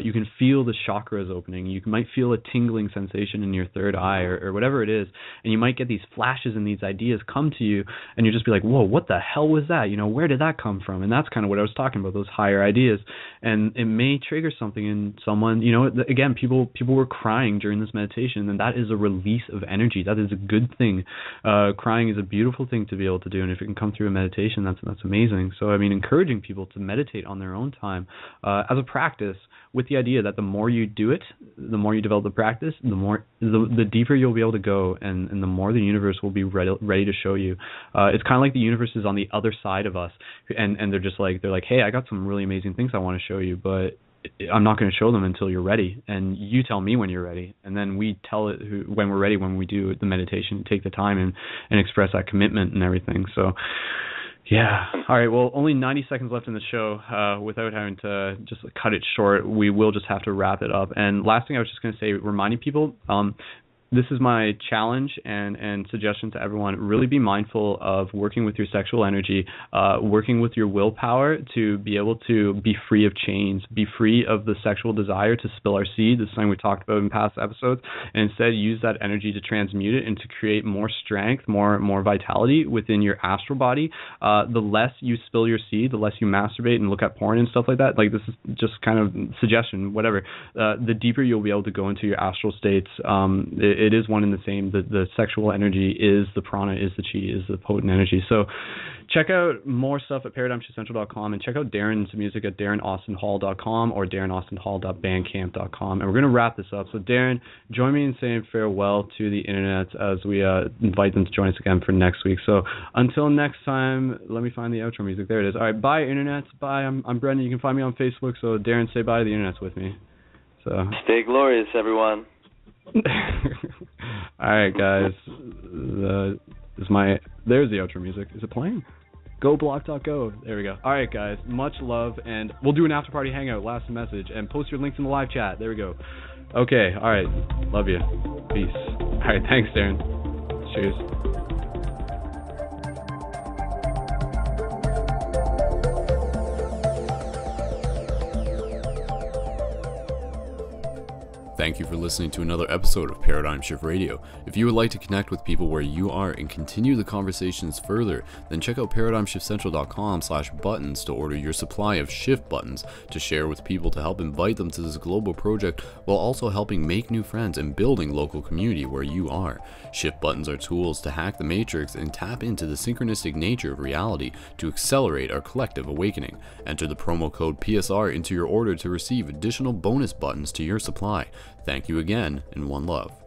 You can feel the chakras opening. You might feel a tingling sensation in your third eye or whatever it is. And you might get these flashes and these ideas come to you, and you'll just be like, whoa, what the hell was that? You know, where did that come from? And that's kind of what I was talking about, those higher ideas. And it may trigger something in someone. You know, again, people were crying during this meditation, and that is a release of energy. That is a good thing. Crying is a beautiful thing to be able to do, and if it can come through a meditation, that's amazing. So, I mean, encouraging people to meditate on their own time as a practice, with the idea that the more you do it, the more you develop the practice, the deeper you'll be able to go, and the more the universe will be ready to show you. It's kind of like the universe is on the other side of us, and they're like, hey, I got some really amazing things I want to show you, but I'm not going to show them until you're ready, and you tell me when you're ready, and then we tell it when we're ready, when we do the meditation, take the time and express that commitment and everything. So, yeah. All right, well, only 90 seconds left in the show. Without having to just cut it short, we will just have to wrap it up. And last thing I was just going to say, reminding people, this is my challenge and suggestion to everyone. Really be mindful of working with your sexual energy, working with your willpower to be able to be free of chains, be free of the sexual desire to spill our seed. This is something we talked about in past episodes, and instead use that energy to transmute it and to create more strength, more vitality within your astral body. The less you spill your seed, the less you masturbate and look at porn and stuff like that. Like, this is just kind of suggestion, whatever. The deeper you'll be able to go into your astral states. It is one and the same. The sexual energy is the prana, is the chi, is the potent energy. So check out more stuff at ParadigmShiftCentral.com, and check out Darren's music at DarrenAustinHall.com or DarrenAustinHall.bandcamp.com. And we're going to wrap this up. So Darren, join me in saying farewell to the internet as we invite them to join us again for next week. So until next time, let me find the outro music. There it is. All right, bye internet. Bye. I'm Brendon. You can find me on Facebook. So Darren, say bye to the internet with me. So stay glorious, everyone. All right, guys. There's the outro music. Is it playing? Go block.go. There we go. All right, guys. Much love, and we'll do an after party hangout. Last message, and post your links in the live chat. There we go. Okay. All right. Love you. Peace. All right. Thanks, Darren. Cheers. Thank you for listening to another episode of Paradigm Shift Radio. If you would like to connect with people where you are and continue the conversations further, then check out ParadigmShiftCentral.com/buttons to order your supply of shift buttons to share with people to help invite them to this global project while also helping make new friends and building local community where you are. Shift buttons are tools to hack the matrix and tap into the synchronistic nature of reality to accelerate our collective awakening. Enter the promo code PSR into your order to receive additional bonus buttons to your supply. Thank you again, and one love.